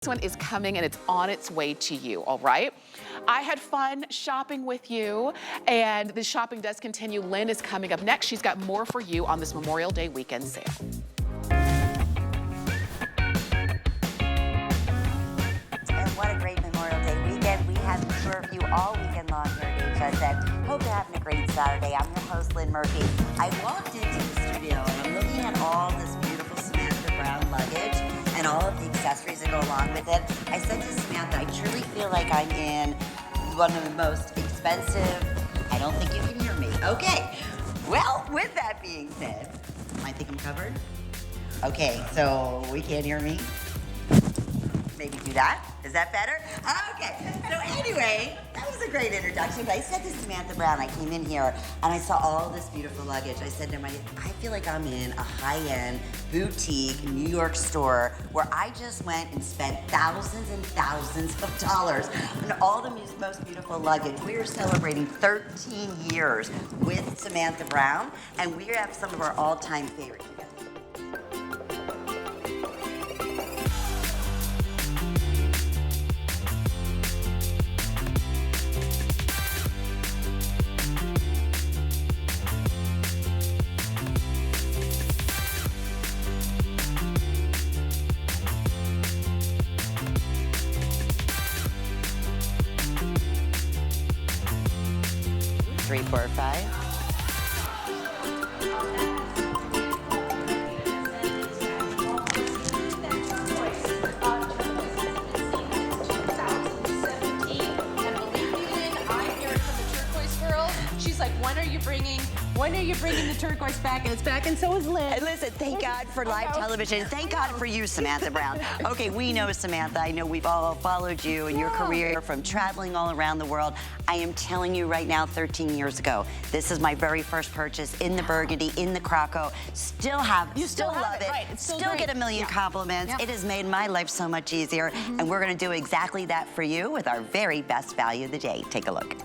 This one is coming and it's on its way to you, all right? I had fun shopping with you, and the shopping does continue. Lynn is coming up next. She's got more for you on this Memorial Day weekend sale. And what a great Memorial Day weekend. We have in store for you all weekend long here at HSN. Hope you're having a great Saturday. I'm your host, Lynn Murphy. I walked into the studio and I'm looking at all this beautiful Samantha Brown luggage and all of the accessories that go along with it. I said to Samantha, I truly feel like I'm in one of the most expensive, I don't think you can hear me. Okay, well, with that being said, I think I'm covered. Okay, so we can't hear me. Maybe do that. Is that better? Okay, so anyway, that was a great introduction. But I said to Samantha Brown, I came in here and I saw all this beautiful luggage. I said to her, I feel like I'm in a high-end boutique New York store where I just went and spent thousands and thousands of dollars on all the most beautiful luggage. We are celebrating 13 years with Samantha Brown, and we have some of our all-time favorites. Three, four, five. When are you bringing the turquoise back? And it's back, and so is Lynn. And listen, thank God for live television. Thank God for you, Samantha Brown. Okay, we know Samantha. I know we've all followed you and your career from traveling all around the world. I am telling you right now, 13 years ago, this is my very first purchase in the burgundy, in the Croco. Still love it. Right. It's still great. get a million compliments. It has made my life so much easier. And we're going to do exactly that for you with our very best value of the day. Take a look.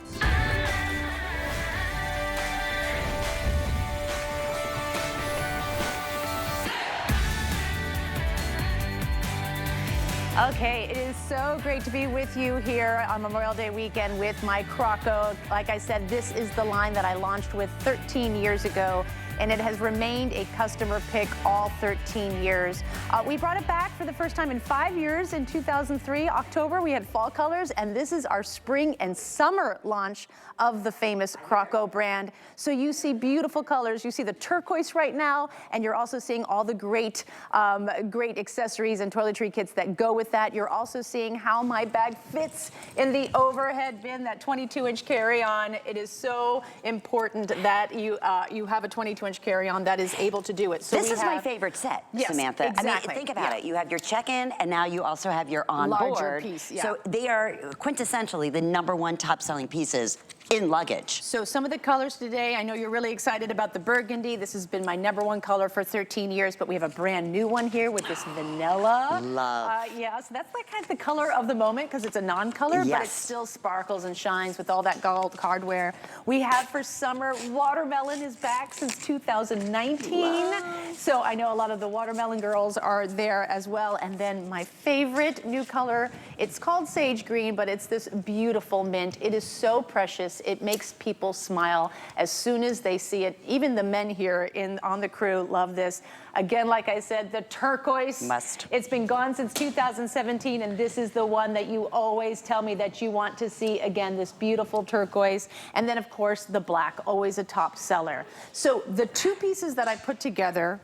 Okay, it is so great to be with you here on Memorial Day weekend with my Croco. Like I said, this is the line that I launched with 13 years ago, and it has remained a customer pick all 13 years. We brought it back for the first time in 5 years in 2003. October, we had fall colors, and this is our spring and summer launch of the famous Croco brand. So you see beautiful colors. You see the turquoise right now, and you're also seeing all the great accessories and toiletry kits that go with that. You're also seeing how my bag fits in the overhead bin, that 22-inch carry-on. It is so important that you have a 22-inch carry-on that is able to do it. So this is my favorite set, yes, Samantha. Exactly. I mean, think about it. You have your check-in, and now you also have your on-board. Larger piece, yeah. So they are quintessentially the #1 top-selling pieces in luggage. So some of the colors today, I know you're really excited about the burgundy. This has been my #1 color for 13 years, but we have a brand new one here with this vanilla. Love. Yeah, so that's like kind of the color of the moment because it's a non-color, yes, but it still sparkles and shines with all that gold hardware. We have for summer, watermelon is back since 2019. Love. So I know a lot of the watermelon girls are there as well. And then my favorite new color, it's called sage green, but it's this beautiful mint. It is so precious. It makes people smile as soon as they see it. Even the men here on the crew love this. Again, like I said, the turquoise. Must. It's been gone since 2017, and this is the one that you always tell me that you want to see again, this beautiful turquoise. And then, of course, the black, always a top seller. So the two pieces that I put together,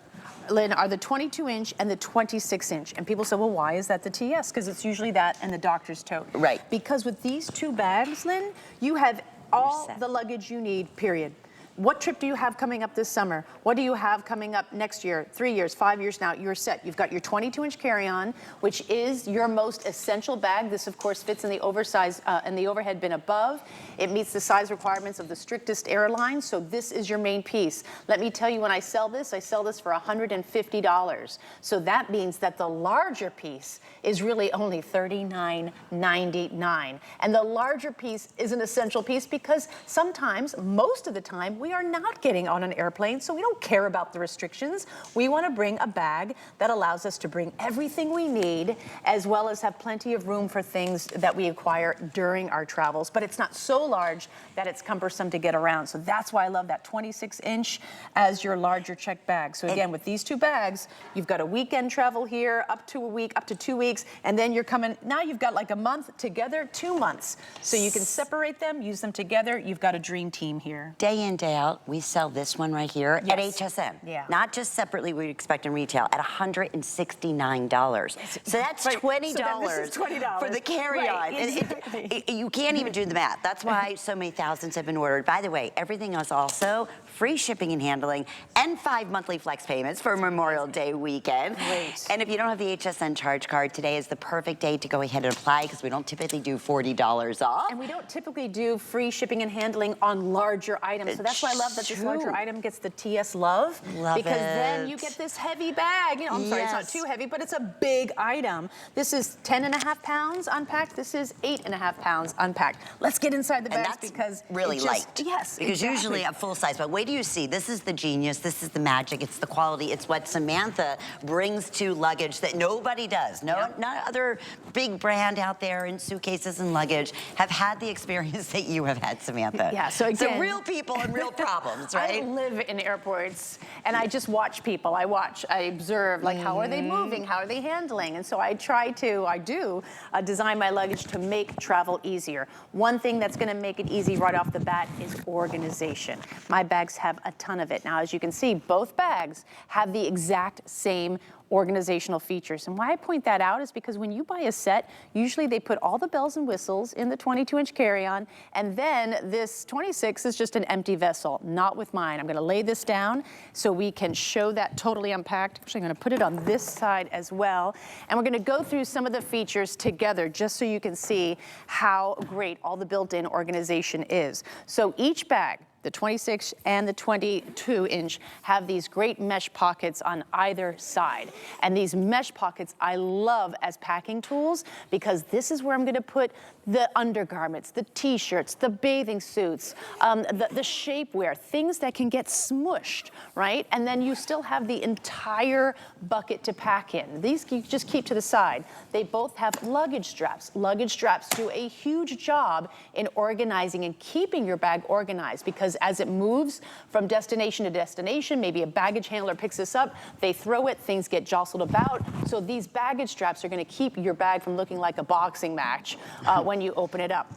Lynn, are the 22-inch and the 26-inch. And people say, well, why is that the TS? Because it's usually that and the doctor's tote. Right. Because with these two bags, Lynn, you have all the luggage you need, period. What trip do you have coming up this summer? What do you have coming up next year, 3 years, 5 years now? You're set. You've got your 22-inch carry-on, which is your most essential bag. This, of course, fits in the oversized in the overhead bin above. It meets the size requirements of the strictest airline, so this is your main piece. Let me tell you, when I sell this for $150. So that means that the larger piece is really only $39.99. And the larger piece is an essential piece because sometimes, most of the time, we we are not getting on an airplane, so we don't care about the restrictions. We want to bring a bag that allows us to bring everything we need, as well as have plenty of room for things that we acquire during our travels. But it's not so large that it's cumbersome to get around. So that's why I love that 26-inch as your larger checked bag. So again, with these two bags, you've got a weekend travel here, up to a week, up to 2 weeks, and then you're coming, now you've got like a month together, 2 months. So you can separate them, use them together. You've got a dream team here. Day in, day out, we sell this one right here at HSN. Yeah. Not just separately, we expect in retail, at $169. So that's $20, So this is $20 for the carry-on. Right, And exactly. you can't even do the math. That's why so many thousands have been ordered. By the way, everything else also, free shipping and handling, and 5 monthly flex payments for Memorial Day weekend. Great. And if you don't have the HSN charge card, today is the perfect day to go ahead and apply, because we don't typically do $40 off. And we don't typically do free shipping and handling on larger items. So that's why I love that this larger item gets the TS love. Love because it. then you get this heavy bag. You know, I'm sorry, it's not too heavy, but it's a big item. This is 10.5 pounds unpacked. This is 8.5 pounds unpacked. Let's get inside the bags, that's because really light. Yes, because exactly. usually a full size. But wait till you see. This is the genius. This is the magic. It's the quality. It's what Samantha brings to luggage that nobody does. No, not other big brand out there in suitcases and luggage have had the experience that you have had, Samantha. Yeah. So again, real people and real problems, right? I live in airports, and I just watch people. I observe, like, how are they moving? How are they handling? And so I do design my luggage to make travel easier. One thing that's going to make it easy right off the bat is organization. My bags have a ton of it. Now, as you can see, both bags have the exact same organizational features. And why I point that out is because when you buy a set, usually they put all the bells and whistles in the 22-inch carry-on, and then this 26 is just an empty vessel. Not with mine. I'm going to lay this down so we can show that totally unpacked. Actually, I'm going to put it on this side as well. And we're going to go through some of the features together just so you can see how great all the built-in organization is. So each bag, the 26 and the 22-inch, have these great mesh pockets on either side. And these mesh pockets I love as packing tools, because this is where I'm going to put the undergarments, the t-shirts, the bathing suits, the shapewear, things that can get smushed, right? And then you still have the entire bucket to pack in. These you just keep to the side. They both have luggage straps. Luggage straps do a huge job in organizing and keeping your bag organized, because as it moves from destination to destination, maybe a baggage handler picks this up, they throw it, things get jostled about. So these baggage straps are going to keep your bag from looking like a boxing match when you open it up.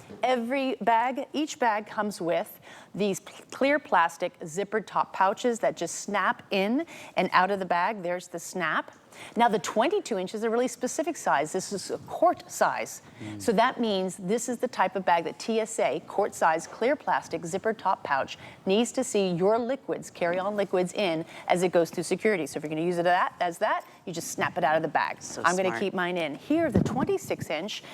Each bag comes with these clear plastic zippered top pouches that just snap in and out of the bag. There's the snap. Now, the 22 inch is a really specific size. This is a quart size. So that means this is the type of bag that TSA, quart size, clear plastic, zippered top pouch, needs to see your liquids, carry-on liquids, in as it goes through security. So if you're going to use it as that, you just snap it out of the bag. I'm going to keep mine in. Here, the 26 inch,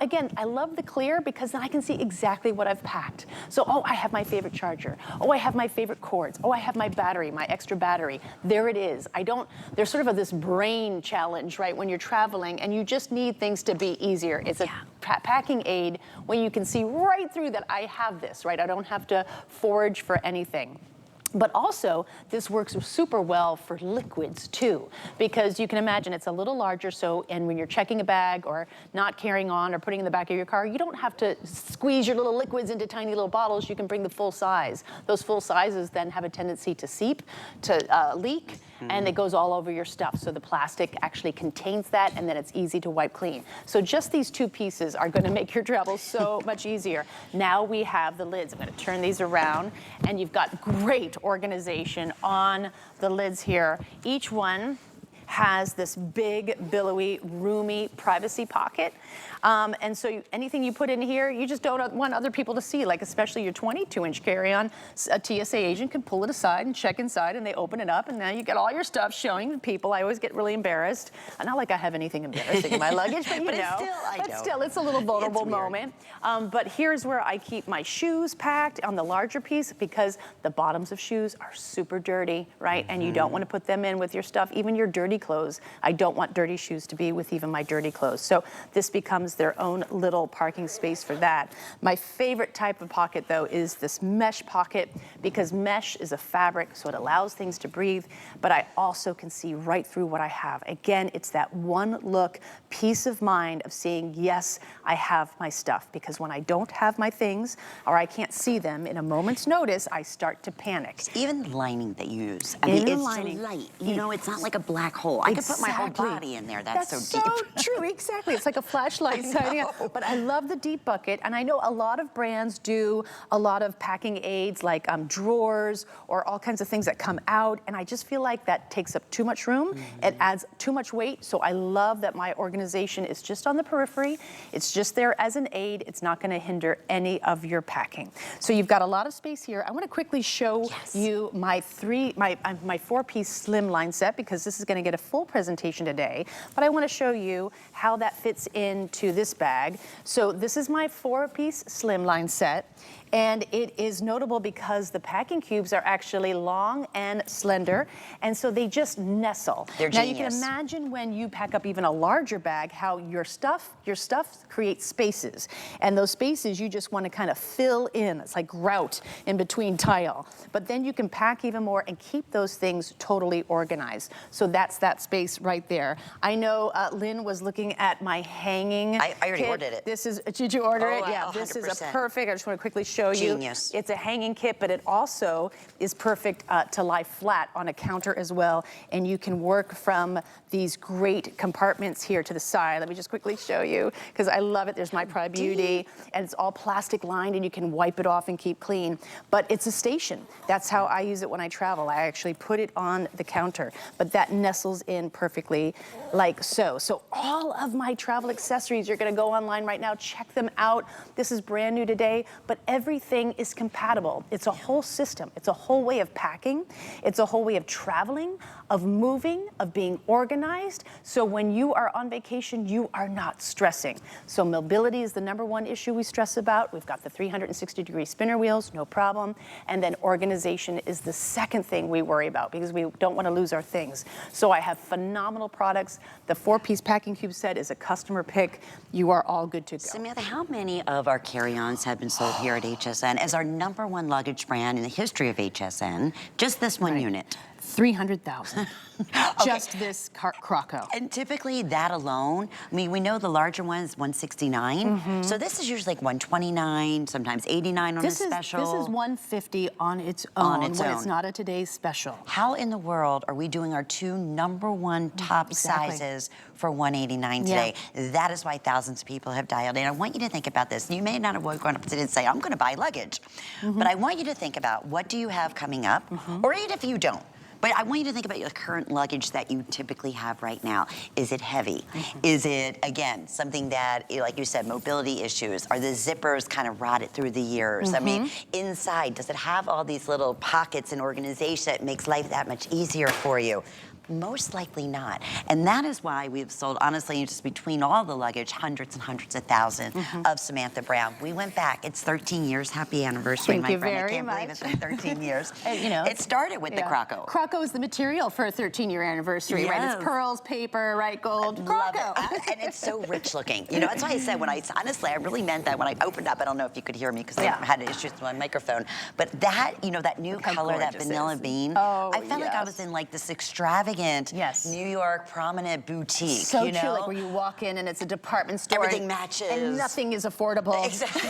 again, I love the clear because then I can see exactly what I've packed. So, oh, I have my favorite charger. Oh, I have my favorite cords. Oh, I have my battery, my extra battery. There it is. There's sort of this brain challenge, right, when you're traveling, and you just need things to be easier. It's a packing aid when you can see right through that I have this, right? I don't have to forage for anything. But also, this works super well for liquids too, because you can imagine it's a little larger, and when you're checking a bag or not carrying on or putting in the back of your car, you don't have to squeeze your little liquids into tiny little bottles. You can bring the full size. Those full sizes then have a tendency to seep, to leak, and it goes all over your stuff. So the plastic actually contains that, and then it's easy to wipe clean. So just these two pieces are going to make your travel so much easier. Now we have the lids. I'm going to turn these around, and you've got great organization on the lids here. Each one has this big, billowy, roomy privacy pocket. And so anything you put in here, you just don't want other people to see, like especially your 22-inch carry-on. A TSA agent can pull it aside and check inside, and they open it up, and now you get all your stuff showing to people. I always get really embarrassed. Not like I have anything embarrassing in my luggage, but still, it's a little vulnerable moment. But here's where I keep my shoes packed on the larger piece, because the bottoms of shoes are super dirty, right? And you don't want to put them in with your stuff, even your dirty clothes. I don't want dirty shoes to be with even my dirty clothes. So this becomes their own little parking space for that. My favorite type of pocket, though, is this mesh pocket, because mesh is a fabric, so it allows things to breathe, but I also can see right through what I have. Again, it's that one look, peace of mind of seeing, yes, I have my stuff, because when I don't have my things or I can't see them in a moment's notice, I start to panic. Even the lining that you use, I mean, it's lining. so light. You know, it's not like a black hole. I could put my whole body in there. That's so deep. So true, exactly. It's like a flashlight shining out. But I love the deep bucket, and I know a lot of brands do a lot of packing aids like drawers or all kinds of things that come out, and I just feel like that takes up too much room. It adds too much weight, so I love that my organization is just on the periphery. It's just there as an aid. It's not going to hinder any of your packing. So you've got a lot of space here. I want to quickly show you my four-piece slimline set, because this is going to get a full presentation today, but I want to show you how that fits into this bag. So this is my four-piece slimline set, and it is notable because the packing cubes are actually long and slender, and so they just nestle. They're now genius. You can imagine when you pack up even a larger bag, how your stuff creates spaces, and those spaces you just want to kind of fill in. It's like grout in between tile, but then you can pack even more and keep those things totally organized. So that's that space right there. I know Lynn was looking at my hanging I already kit. ordered it. This is, did you order it? Yeah, 100%. this is a perfect, I just want to quickly show you. Genius. It's a hanging kit, but it also is perfect to lie flat on a counter as well, and you can work from these great compartments here to the side. Let me just quickly show you, because I love it. There's my Pride Beauty, and it's all plastic lined, and you can wipe it off and keep clean. But it's a station. That's how I use it when I travel. I actually put it on the counter, but that nestles in perfectly like so. So all of my travel accessories, you're going to go online right now, check them out. This is brand new today, but everything is compatible. It's a whole system. It's a whole way of packing. It's a whole way of traveling, of moving, of being organized. So when you are on vacation, you are not stressing. So mobility is the #1 issue we stress about. We've got the 360-degree spinner wheels, no problem. And then organization is the second thing we worry about, because we don't want to lose our things. So I have phenomenal products. The four-piece packing cube set is a customer pick. You are all good to go. Samantha, how many of our carry-ons have been sold here at HSN as our #1 luggage brand in the history of HSN? Just this one unit. 300,000. Just this Croco. And typically that alone, I mean, we know the larger one is 169. So this is usually like 129, sometimes 89 on a special. This is 150 on its own when it's not a today's special. How in the world are we doing our two #1 top sizes for 189 today? That is why thousands of people have dialed in. I want you to think about this. You may not have woken up today and say, I'm going to buy luggage. But I want you to think about, what do you have coming up? Or even if you don't. But I want you to think about your current luggage that you typically have right now. Is it heavy? Is it, again, something that, like you said, mobility issues? Are the zippers kind of rotted through the years? I mean, inside, does it have all these little pockets and organization that makes life that much easier for you? Most likely not. And that is why we've sold, honestly, just between all the luggage, hundreds and hundreds of thousands of Samantha Brown. We went back. It's 13 years. Happy anniversary, my friend. I can't believe it's been 13 years. You know, it started with the Croco. Croco is the material for a 13-year anniversary, right? It's pearls, paper, right? Gold. Love it. And it's so rich looking. You know, that's why I said, honestly, I really meant that when I opened up. I don't know if you could hear me because I had issues with my microphone. But that, you know, that new color, that vanilla bean, I felt like I was in like this extravagant New York prominent boutique. So you know? true, like where you walk in and it's a department store. Everything matches. And nothing is affordable. Exactly.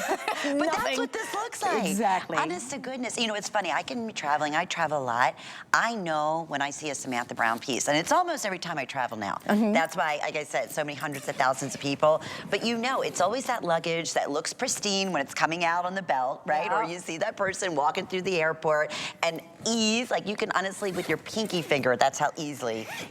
But that's what this looks like. Exactly. Honest to goodness. You know, it's funny. I can be traveling. I travel a lot. I know when I see a Samantha Brown piece, and it's almost every time I travel now. That's why, like I said, so many hundreds of thousands of people. But you know, it's always that luggage that looks pristine when it's coming out on the belt, right? Or you see that person walking through the airport, and ease, like you can honestly, with your pinky finger, that's how easily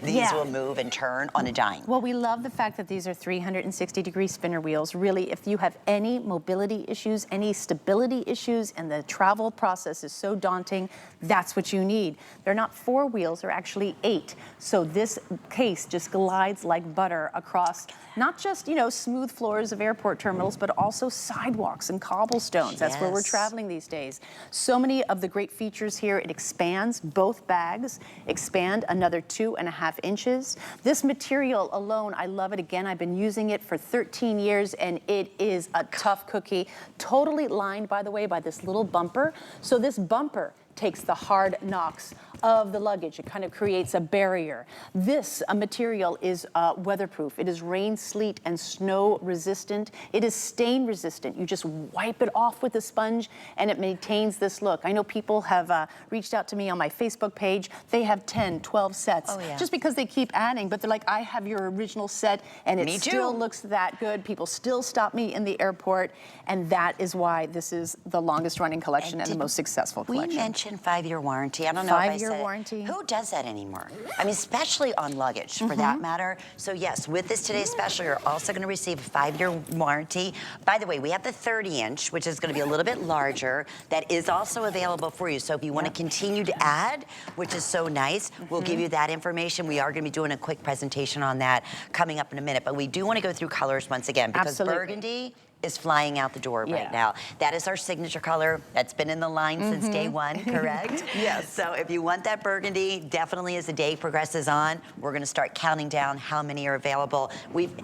these will move and turn on a dime. Well, we love the fact that these are 360-degree spinner wheels. Really, if you have any mobility issues, any stability issues, and the travel process is so daunting, that's what you need. They're not 4 wheels, they're actually 8. So this case just glides like butter across not just, you know, smooth floors of airport terminals, but also sidewalks and cobblestones. That's where we're traveling these days. So many of the great features here. It expands. Both bags expand another 2.5 inches. This material alone, I love it. Again, I've been using it for 13 years and it is a tough cookie. Totally lined, by the way, by this little bumper. So this bumper takes the hard knocks of the luggage. It kind of creates a barrier. This material is weatherproof. It is rain, sleet, and snow resistant. It is stain resistant. You just wipe it off with a sponge and it maintains this look. I know people have reached out to me on my Facebook page. They have 10, 12 sets just because they keep adding, but they're like, I have your original set and it still looks that good. People still stop me in the airport, and that is why this is the longest running collection and the most successful collection. We mentioned 5-year warranty. I don't know if I said it. Warranty. Who does that anymore? I mean, especially on luggage, for that matter. So yes, with this today's special, you're also going to receive a 5-year warranty. By the way, we have the 30-inch, which is going to be a little bit larger. That is also available for you. So if you want to continue to add, which is so nice, we'll give you that information. We are going to be doing a quick presentation on that coming up in a minute. But we do want to go through colors once again, because burgundy is flying out the door right now. That is our signature color. That's been in the line since day one, correct? Yes. So if you want that burgundy, definitely as the day progresses on, we're gonna start counting down how many are available.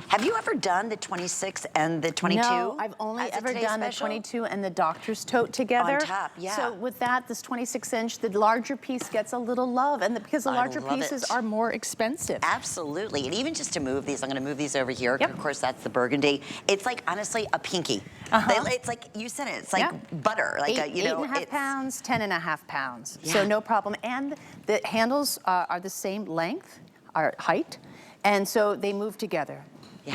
Have you ever done the 26 and the 22? No, I've only ever done the 22 and the doctor's tote together. On top, So with that, this 26-inch, the larger piece gets a little love, and because the larger pieces are more expensive. Absolutely, and even just to move these, I'm gonna move these over here. Of course, that's the burgundy. It's like, honestly, a pinky. It's like, you said it, it's like butter. Like you know, 8.5 pounds, 10.5 pounds. So no problem. And the handles are the same length, are height, and so they move together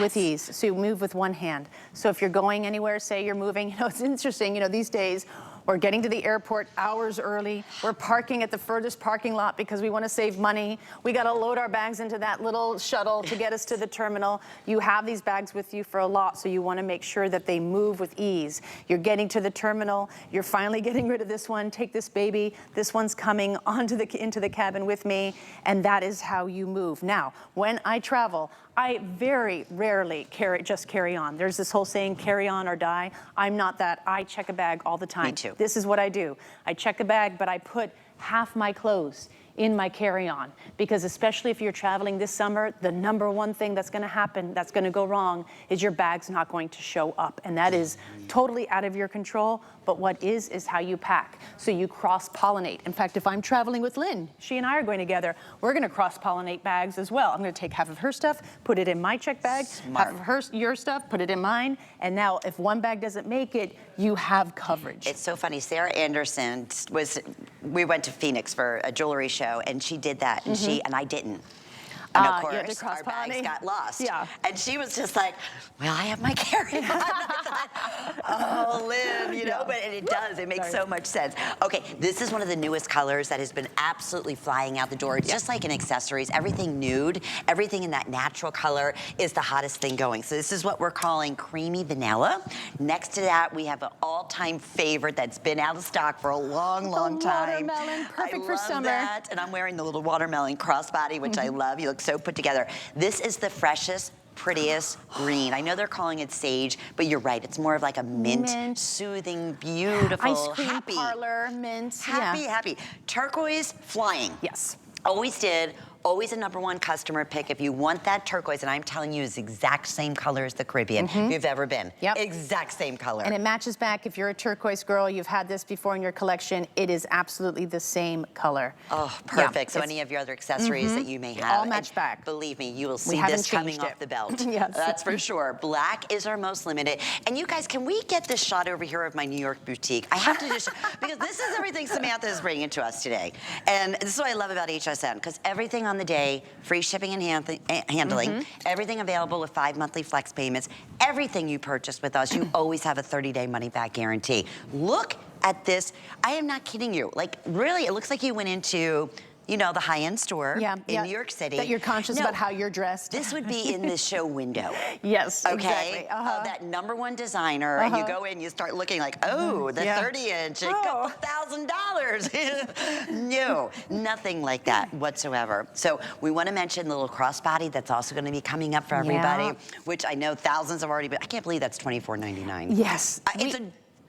with ease. So you move with one hand. So if you're going anywhere, say you're moving, you know, it's interesting, you know, these days, we're getting to the airport hours early. We're parking at the furthest parking lot because we want to save money. We got to load our bags into that little shuttle to get us to the terminal. You have these bags with you for a lot, so you want to make sure that they move with ease. You're getting to the terminal. You're finally getting rid of this one. Take this baby. This one's coming into the cabin with me, and that is how you move. Now, when I travel, I very rarely carry on. There's this whole saying, carry on or die. I'm not that. I check a bag all the time. Me too. This is what I do. I check a bag, but I put half my clothes in my carry-on, because especially if you're traveling this summer, the number one thing that's going to happen, that's going to go wrong, is your bag's not going to show up, and that is totally out of your control. But what is how you pack. So you cross-pollinate. In fact, if I'm traveling with Lynn, she and I are going together, we're going to cross-pollinate bags as well. I'm going to take half of her stuff, put it in my check bag, half of your stuff, put it in mine, and now if one bag doesn't make it, you have coverage. It's so funny. Sarah Anderson we went to Phoenix for a jewelry show, and she did that, and and I didn't. And of course, our bags got lost. And she was just like, well, I have my carry-on. I thought, oh, Lynn, you know, but it does. It makes so much sense. Okay, this is one of the newest colors that has been absolutely flying out the door. It's just like in accessories. Everything nude, everything in that natural color is the hottest thing going. So this is what we're calling creamy vanilla. Next to that, we have an all-time favorite that's been out of stock for a long, long time. Watermelon, perfect for summer. That. And I'm wearing the little watermelon crossbody, which I love. You look so put together. This is the freshest, prettiest green. I know they're calling it sage, but you're right. It's more of like a mint. Soothing, beautiful, ice cream happy. Parlor, mint. Happy. Turquoise, flying. Yes. Always did. Always a #1 customer pick. If you want that turquoise, and I'm telling you, it's the exact same color as the Caribbean you've ever been. Exact same color. And it matches back. If you're a turquoise girl, you've had this before in your collection, it is absolutely the same color. Oh, perfect. So any of your other accessories that you may have. All match back. Believe me, you will see this coming off the belt. That's for sure. Black is our most limited. And you guys, can we get this shot over here of my New York boutique? I have to just, because this is everything Samantha is bringing to us today. And this is what I love about HSN, because everything on the day, free shipping and handling, everything available with 5 monthly flex payments. Everything you purchase with us, you always have a 30-day money-back guarantee. Look at this. I am not kidding you. Like, really, it looks like you went into, you know, the high-end store in New York City. That you're conscious about how you're dressed. This would be in the show window. Yes, exactly. That #1 designer, and you go in, you start looking like, oh, the 30-inch, a couple $1,000s. No, nothing like that whatsoever. So we want to mention the little crossbody that's also going to be coming up for everybody, which I know thousands have already been. I can't believe that's $24.99. Yes. It's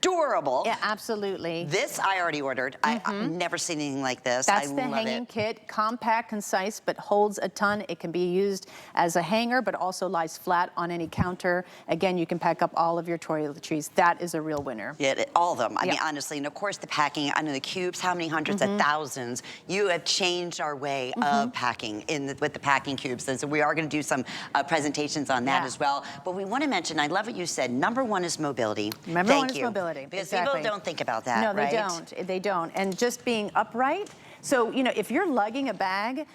adorable. Yeah, absolutely. This I already ordered. I've never seen anything like this. That's I the love hanging it. kit, compact, concise, but holds a ton. It can be used as a hanger, but also lies flat on any counter. Again, you can pack up all of your toiletries. That is a real winner. Yeah, all of them. I Yeah. mean, honestly, and of course the packing. I know the cubes, how many hundreds of thousands. You have changed our way of packing with the packing cubes. And so we are going to do some presentations on that as well. But we want to mention, I love what you said, number one is mobility. Number one is mobility. Because Exactly. people don't think about that, No, they right? don't. They don't. And just being upright. So, you know, if you're lugging a bag,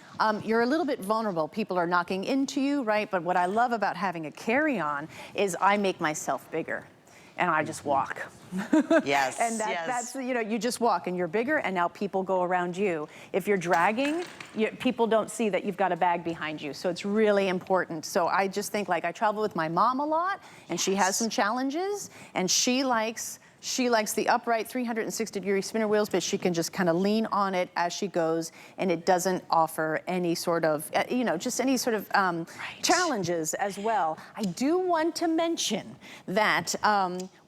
you're a little bit vulnerable. People are knocking into you, right? But what I love about having a carry-on is I make myself bigger and I just walk. Yes, And that's, you know, you just walk and you're bigger and now people go around you. If you're dragging, people don't see that you've got a bag behind you. So it's really important. So I just think, like, I travel with my mom a lot and she has some challenges and she likes the upright 360-degree spinner wheels, but she can just kind of lean on it as she goes, and it doesn't offer any sort of, you know, just any sort of challenges as well. I do want to mention that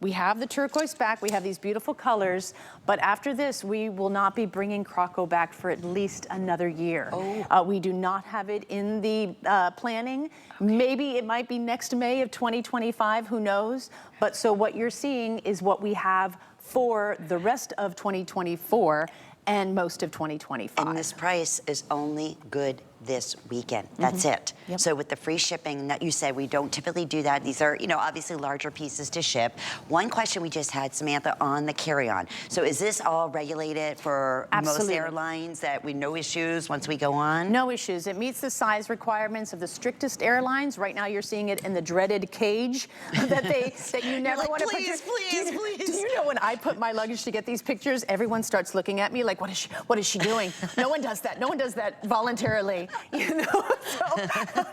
we have the turquoise back, we have these beautiful colors, but after this, we will not be bringing Croco back for at least another year. We do not have it in the planning. Maybe it might be next May of 2025, who knows? But so what you're seeing is what we have for the rest of 2024 and most of 2025. And this price is only good this weekend. That's it. Yep. So with the free shipping that you said, we don't typically do that. These are, you know, obviously larger pieces to ship. One question we just had, Samantha, on the carry-on. So is this all regulated for most airlines, that we no issues once we go on? No issues. It meets the size requirements of the strictest airlines. Right now, you're seeing it in the dreaded cage that you never like, want to put please, your... please. Do you know when I put my luggage to get these pictures, everyone starts looking at me like, what is she doing? No one does that. No one does that voluntarily. You know,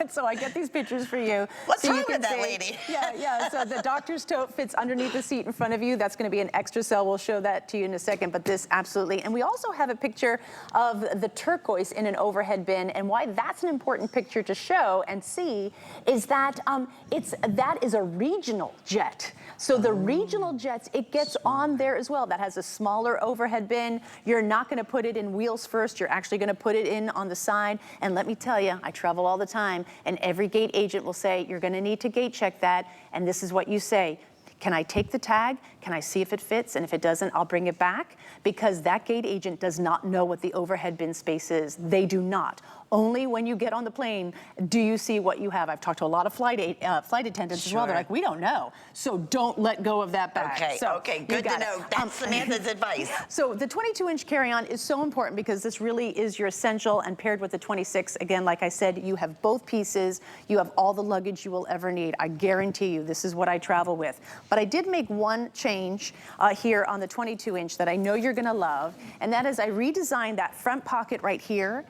so I get these pictures for you. What's so wrong you can with that see, lady? Yeah. So the doctor's tote fits underneath the seat in front of you. That's going to be an extra cell. We'll show that to you in a second. But this absolutely, and we also have a picture of the turquoise in an overhead bin. And why that's an important picture to show and see is that that is a regional jet. So the regional jets, it gets on there as well. That has a smaller overhead bin. You're not going to put it in wheels first. You're actually going to put it in on the side. And let me tell you, I travel all the time, and every gate agent will say, you're going to need to gate check that. And this is what you say. Can I take the tag? Can I see if it fits? And if it doesn't, I'll bring it back. Because that gate agent does not know what the overhead bin space is. They do not. Only when you get on the plane do you see what you have. I've talked to a lot of flight attendants as well. They're like, we don't know. So don't let go of that bag. Okay, good to know. That's Samantha's advice. So the 22-inch carry-on is so important because this really is your essential, and paired with the 26, again, like I said, you have both pieces. You have all the luggage you will ever need. I guarantee you this is what I travel with. But I did make one change here on the 22-inch that I know you're going to love, and that is I redesigned that front pocket right here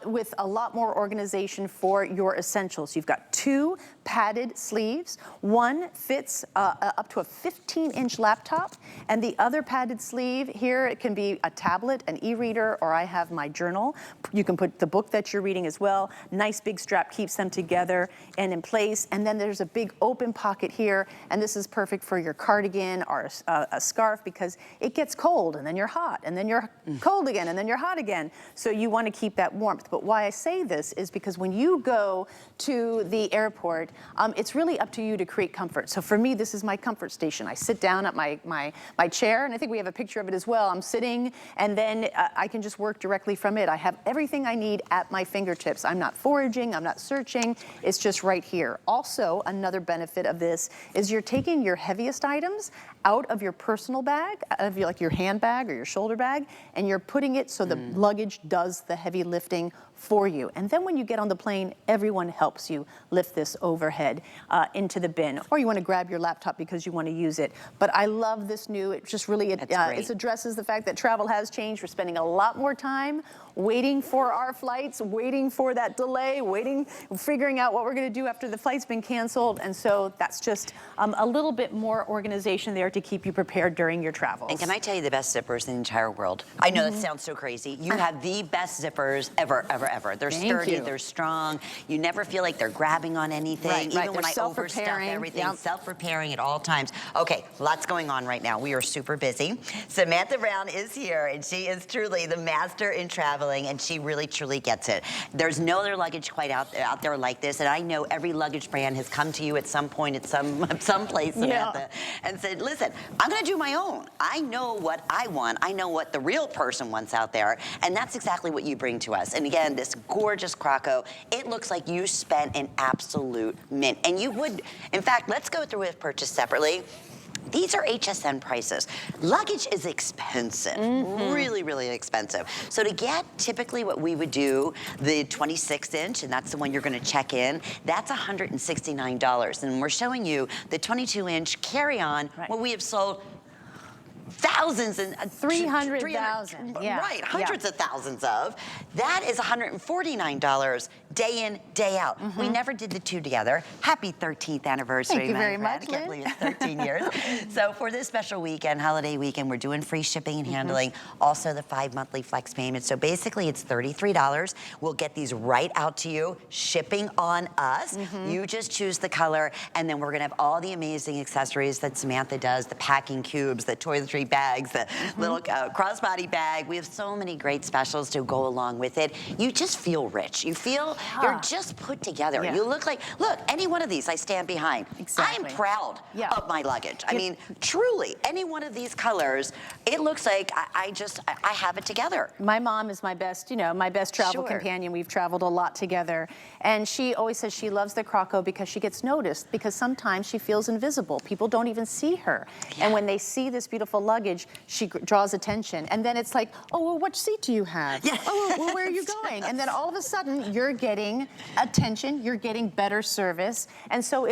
with a lot more organization for your essentials. You've got two padded sleeves. One fits up to a 15-inch laptop, and the other padded sleeve here, it can be a tablet, an e-reader, or I have my journal. You can put the book that you're reading as well. Nice big strap keeps them together and in place. And then there's a big open pocket here, and this is perfect for your cardigan or a scarf because it gets cold, and then you're hot, and then you're cold again, and then you're hot again. So you want to keep that warmth. But why I say this is because when you go to the airport, it's really up to you to create comfort. So for me, this is my comfort station. I sit down at my chair, and I think we have a picture of it as well. I'm sitting, and then I can just work directly from it. I have everything I need at my fingertips. I'm not foraging, I'm not searching. It's just right here. Also, another benefit of this is you're taking your heaviest items out of your personal bag, out of like your handbag or your shoulder bag, and you're putting it so the luggage does the heavy lifting for you. And then when you get on the plane, everyone helps you lift this overhead into the bin. Or you want to grab your laptop because you want to use it. But I love this new, it just really, it addresses the fact that travel has changed. We're spending a lot more time waiting for our flights, waiting for that delay, figuring out what we're going to do after the flight's been canceled. And so that's just a little bit more organization there to keep you prepared during your travels. And can I tell you the best zippers in the entire world? I know that sounds so crazy. You have the best zippers ever, ever, ever. They're sturdy, they're strong. You never feel like they're grabbing on anything. Even when I overstuff everything, self-repairing at all times. Okay, lots going on right now. We are super busy. Samantha Brown is here, and she is truly the master in traveling, and she really, truly gets it. There's no other luggage quite out there like this, and I know every luggage brand has come to you at some point at some place, Samantha, and said, listen, I'm gonna do my own. I know what I want. I know what the real person wants out there, and that's exactly what you bring to us. And again, this gorgeous Croco, it looks like you spent an absolute mint. And you would, in fact, let's go through with purchase separately. These are HSN prices. Luggage is expensive, really, really expensive. So to get typically what we would do, the 26-inch, and that's the one you're gonna check in, that's $169. And we're showing you the 22-inch carry-on, what we have sold thousands and 300,000. Right, hundreds of thousands of. That is $149 day in, day out. We never did the two together. Happy 13th anniversary. Thank you very much, I can't believe it's 13 years. So for this special weekend, holiday weekend, we're doing free shipping and handling, also the 5 monthly flex payments. So basically it's $33. We'll get these right out to you, shipping on us. You just choose the color, and then we're gonna have all the amazing accessories that Samantha does, the packing cubes, the toiletry bags, the little crossbody bag. We have so many great specials to go along with it. You just feel rich. You feel you're just put together. You look like, look, any one of these I stand behind. I'm proud of my luggage. I mean, truly, any one of these colors, it looks like I have it together. My mom is my best, my best travel companion. We've traveled a lot together. And she always says she loves the Croco because she gets noticed, because sometimes she feels invisible. People don't even see her. And when they see this beautiful luggage, she draws attention. And then it's like, oh, well, what seat do you have? Oh, well, where are you going? And then all of a sudden, you're getting attention, you're getting better service. And so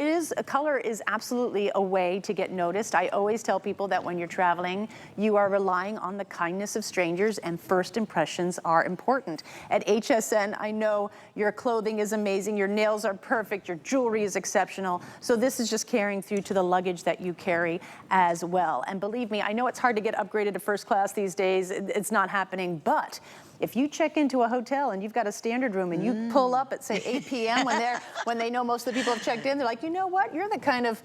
color is absolutely a way to get noticed. I always tell people that when you're traveling, you are relying on the kindness of strangers, and first impressions are important. At HSN, I know your clothing is amazing, your nails are perfect, your jewelry is exceptional. So this is just carrying through to the luggage that you carry as well. And believe me, I know it's hard to get upgraded to first class these days. It's not happening, but if you check into a hotel and you've got a standard room and you pull up at say 8 p.m. when they know most of the people have checked in, they're like, you know what? You're the kind of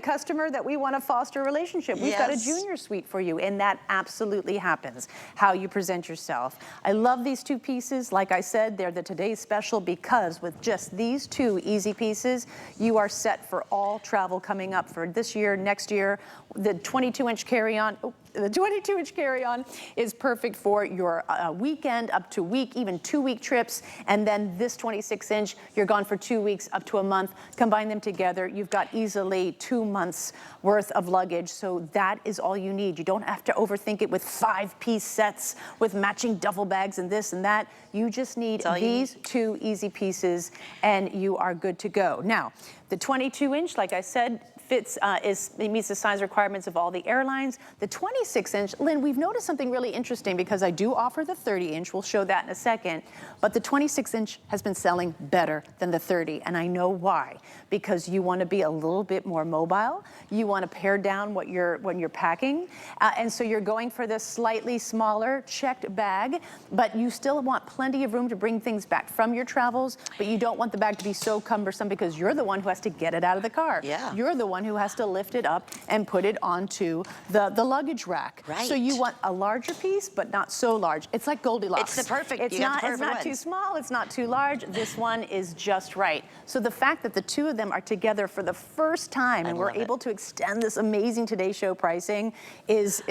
customer that we want to foster a relationship. We've got a junior suite for you, and that absolutely happens. How you present yourself. I love these two pieces. Like I said, they're the today's special because with just these two easy pieces, you are set for all travel coming up for this year, next year. The 22-inch carry-on. The 22-inch carry-on is perfect for your weekend, up to week, even 2-week trips. And then this 26-inch, you're gone for 2 weeks, up to a month. Combine them together, you've got easily 2 months worth of luggage. So that is all you need. You don't have to overthink it with 5-piece sets with matching duffel bags and this and that. You just need these two easy pieces and you are good to go. Now, the 22-inch, like I said, it meets the size requirements of all the airlines. The 26-inch, Lynn, we've noticed something really interesting because I do offer the 30-inch. We'll show that in a second. But the 26-inch has been selling better than the 30, and I know why. Because you want to be a little bit more mobile. You want to pare down when you're packing. And so you're going for this slightly smaller checked bag, but you still want plenty of room to bring things back from your travels, but you don't want the bag to be so cumbersome because you're the one who has to get it out of the car. You're the one who has to lift it up and put it onto the luggage rack. So you want a larger piece, but not so large. It's like Goldilocks. It's the perfect. It's not too small. It's not too large. This one is just right. So the fact that the two of them are together for the first time and we're able to extend this amazing Today Show pricing is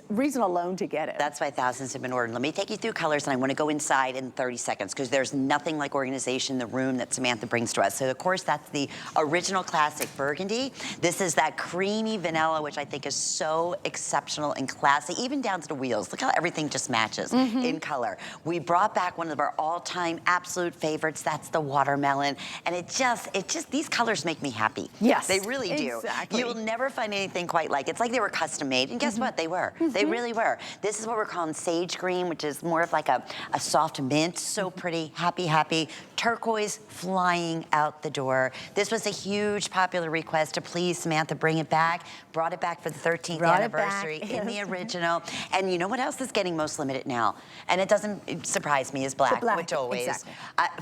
reason alone to get it. That's why thousands have been ordered. Let me take you through colors, and I want to go inside in 30 seconds because there's nothing like organization in the room that Samantha brings to us. So of course that's the original classic burgundy. This is that creamy vanilla, which I think is so exceptional and classy, even down to the wheels. Look how everything just matches in color. We brought back one of our all-time absolute favorites. That's the watermelon. And it just, these colors make me happy. Yes. They really do. Exactly. You'll never find anything quite like it. It's like they were custom made. And guess what? They were. They really were. This is what we're calling sage green, which is more of like a soft mint. So pretty. Happy, happy. Turquoise flying out the door. This was a huge popular request to please, Samantha, bring it back. Brought it back for the 13th anniversary in the original. And you know what else is getting most limited now? And it doesn't surprise me, is black, which always. Exactly.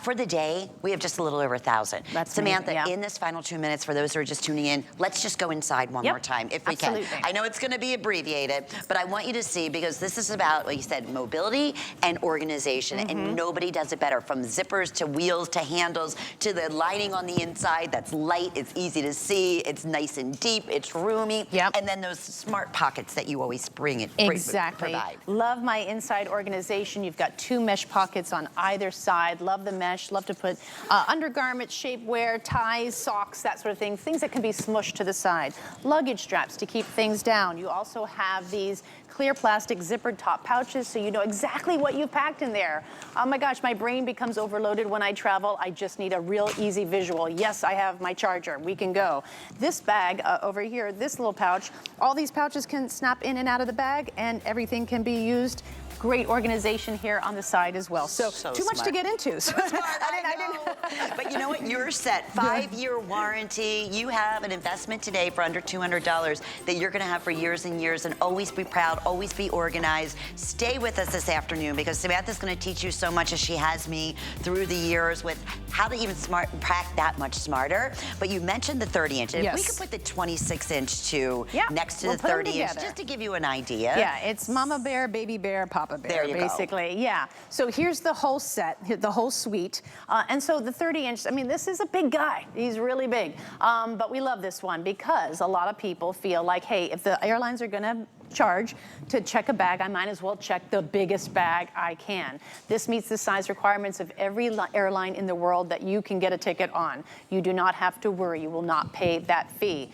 For the day, we have just a little over 1,000. That's Samantha, amazing, yeah. in this final 2 minutes, for those who are just tuning in, let's just go inside one more time, if we can. I know it's gonna be abbreviated, but I want you to see, because this is about, like you said, mobility and organization, and nobody does it better. From zippers to wheels to handles to the lighting on the inside that's light, it's easy to see, it's nice and deep, it's roomy, and then those smart pockets that you always provide. Love my inside organization. You've got 2 mesh pockets on either side. Love the mesh. Love to put undergarments, shapewear, ties, socks, that sort of thing. Things that can be smushed to the side. Luggage straps to keep things down. You also have these clear plastic zippered top pouches, so you know exactly what you've packed in there. Oh my gosh, my brain becomes overloaded when I travel. I just need a real easy visual. Yes, I have my charger. We can go. This bag over here, this little pouch, all these pouches can snap in and out of the bag, and everything can be used. Great organization here on the side as well. So too much to get into. So I didn't. But you know what? You're set. 5-year warranty. You have an investment today for under $200 that you're going to have for years and years. And always be proud. Always be organized. Stay with us this afternoon, because Samantha's going to teach you so much, as she has me through the years, with how to even pack that much smarter. But you mentioned the 30-inch. If we could put the 26-inch too next to the 30-inch, just to give you an idea. Yeah, it's Mama Bear, Baby Bear, Papa Bear, there you basically. Go. Yeah. So here's the whole set, the whole suite. And so the 30-inch, I mean, this is a big guy. He's really big. But we love this one because a lot of people feel like, hey, if the airlines are going to charge to check a bag, I might as well check the biggest bag I can. This meets the size requirements of every airline in the world that you can get a ticket on. You do not have to worry. You will not pay that fee.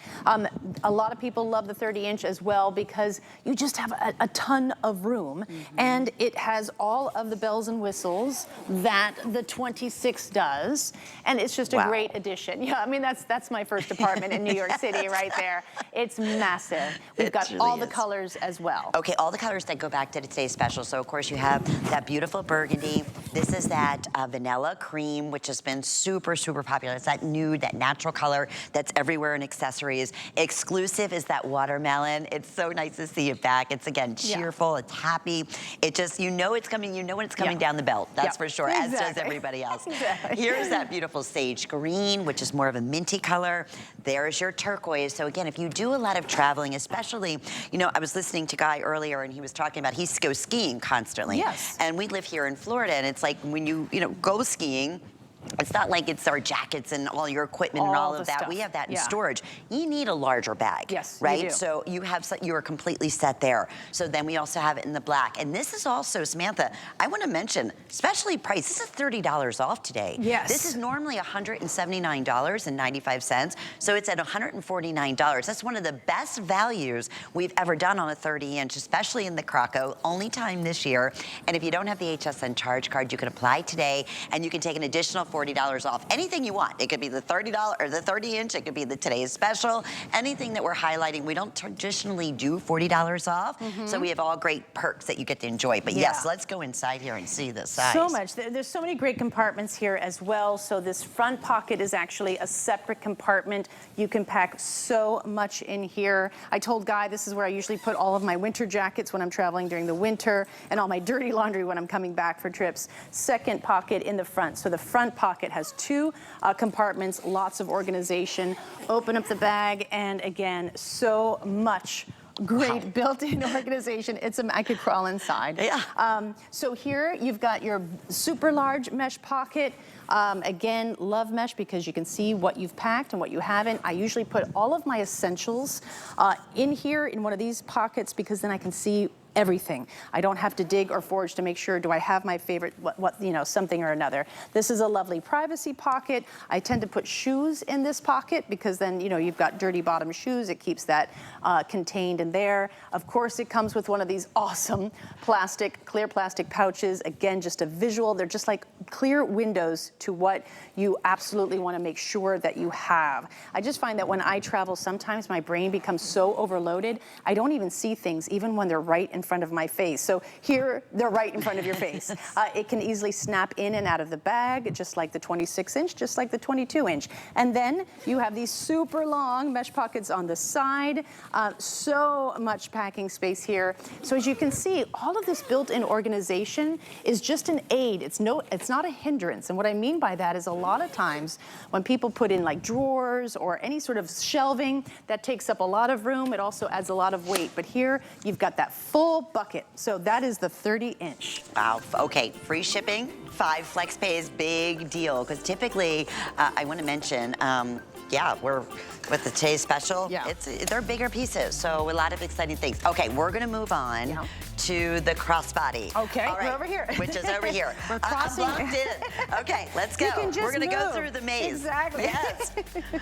A lot of people love the 30-inch as well because you just have a ton of room, and it has all of the bells and whistles that the 26 does, and it's just a great addition. Yeah, I mean, that's my first apartment in New York City right there. It's massive. We've got all the colors as well. Okay, all the colors that go back to today's special. So of course you have that beautiful burgundy. This is that vanilla cream, which has been super, super popular. It's that nude, that natural color that's everywhere in accessories. Exclusive is that watermelon. It's so nice to see it back. It's, again, cheerful, it's happy. It just, you know it's coming, you know when it's coming down the belt, that's for sure, as does everybody else. Here's that beautiful sage green, which is more of a minty color. There's your turquoise. So again, if you do a lot of traveling, especially, you know, I was listening to Guy earlier, and he was talking about he goes skiing constantly. Yes. And we live here in Florida, and it's like when you go skiing, it's not like it's our jackets and all your equipment and all of that. We have that in storage. You need a larger bag, right? You do. So you are completely set there. So then we also have it in the black. And this is also, Samantha, I want to mention, especially price. This is $30 off today. Yes. This is normally $179.95. So it's at $149. That's one of the best values we've ever done on a 30-inch, especially in the Croco. Only time this year. And if you don't have the HSN charge card, you can apply today, and you can take an additional $40 off. Anything you want. It could be the $30 or the 30-inch. It could be the today's special. Anything that we're highlighting. We don't traditionally do $40 off, so we have all great perks that you get to enjoy. But yes, let's go inside here and see the size. So much. There's so many great compartments here as well. So this front pocket is actually a separate compartment. You can pack so much in here. I told Guy this is where I usually put all of my winter jackets when I'm traveling during the winter, and all my dirty laundry when I'm coming back for trips. Second pocket in the front. So the front pocket has 2 compartments, lots of organization. Open up the bag, and again, so much great built-in organization. I could crawl inside. So here you've got your super large mesh pocket. Again, love mesh because you can see what you've packed and what you haven't. I usually put all of my essentials in here in one of these pockets because then I can see everything. I don't have to dig or forage to make sure, do I have my favorite, something or another. This is a lovely privacy pocket. I tend to put shoes in this pocket because then, you've got dirty bottom shoes. It keeps that contained in there. Of course, it comes with one of these awesome clear plastic pouches. Again, just a visual. They're just like clear windows to what you absolutely want to make sure that you have. I just find that when I travel, sometimes my brain becomes so overloaded, I don't even see things, even when they're right in front of my face. So here, they're right in front of your face. It can easily snap in and out of the bag, just like the 26-inch, just like the 22-inch. And then you have these super long mesh pockets on the side. So much packing space here. So as you can see, all of this built-in organization is just an aid. It's not a hindrance. And what I mean by that is a lot of times when people put in like drawers or any sort of shelving, that takes up a lot of room. It also adds a lot of weight. But here, you've got that full bucket. So that is the 30-inch. Wow. Okay, free shipping, 5 flex pays, big deal. Because typically, I want to mention, we're with the today's special. Yeah. They're bigger pieces, so a lot of exciting things. Okay, we're gonna move on to the crossbody. Okay, all right, we're over here. Which is over here. We're crossing. I'm locked in. Okay, let's go. You can just we're gonna go move. through the maze. Exactly. Yes.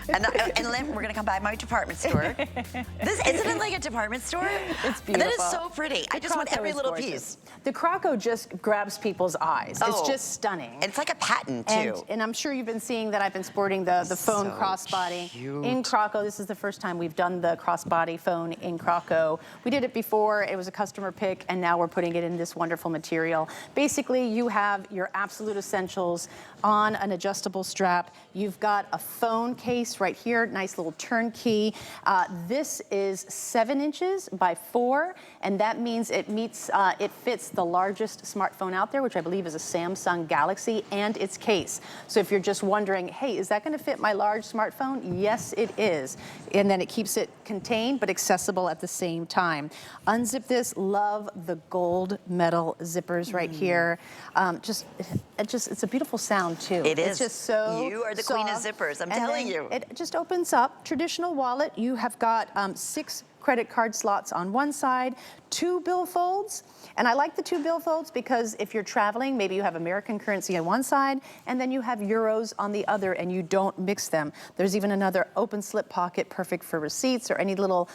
and Lynn, we're gonna come by my department store. Isn't it like a department store? It's beautiful. That is so pretty. I just want every little piece. The Croco just grabs people's eyes. It's just stunning. It's like a patent too. And I'm sure you've been seeing that I've been sporting the phone crossbody in Croco. This is the first time we've done the crossbody phone in Croco. We did it before. It was a customer pick, and now we're putting it in this wonderful material. Basically, you have your absolute essentials on an adjustable strap. You've got a phone case right here, nice little turnkey. This is 7 inches by 4, and that means it fits the largest smartphone out there, which I believe is a Samsung Galaxy, and its case. So if you're just wondering, hey, is that going to fit my large smartphone? Yes, it is. And then it keeps it contained but accessible at the same time. Unzip this. Love the gold metal zippers right here. It's a beautiful sound too. It is. It's just so You are the soft. queen of zippers, I'm And telling then you. It just opens up. Traditional wallet. You have got 6 credit card slots on one side, 2 billfolds. And I like the 2 billfolds because if you're traveling, maybe you have American currency on one side and then you have euros on the other and you don't mix them. There's even another open slip pocket, perfect for receipts or any little,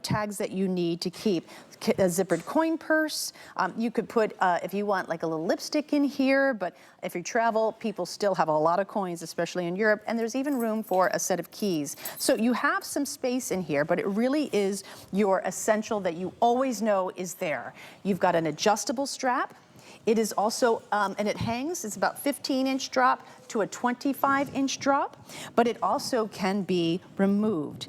tags that you need to keep. A zippered coin purse. You could put, if you want, like a little lipstick in here, but if you travel, people still have a lot of coins, especially in Europe, and there's even room for a set of keys. So you have some space in here, but it really is your essential that you always know is there. You've got an adjustable strap. It is also, and it hangs, it's about 15-inch drop to a 25-inch drop, but it also can be removed.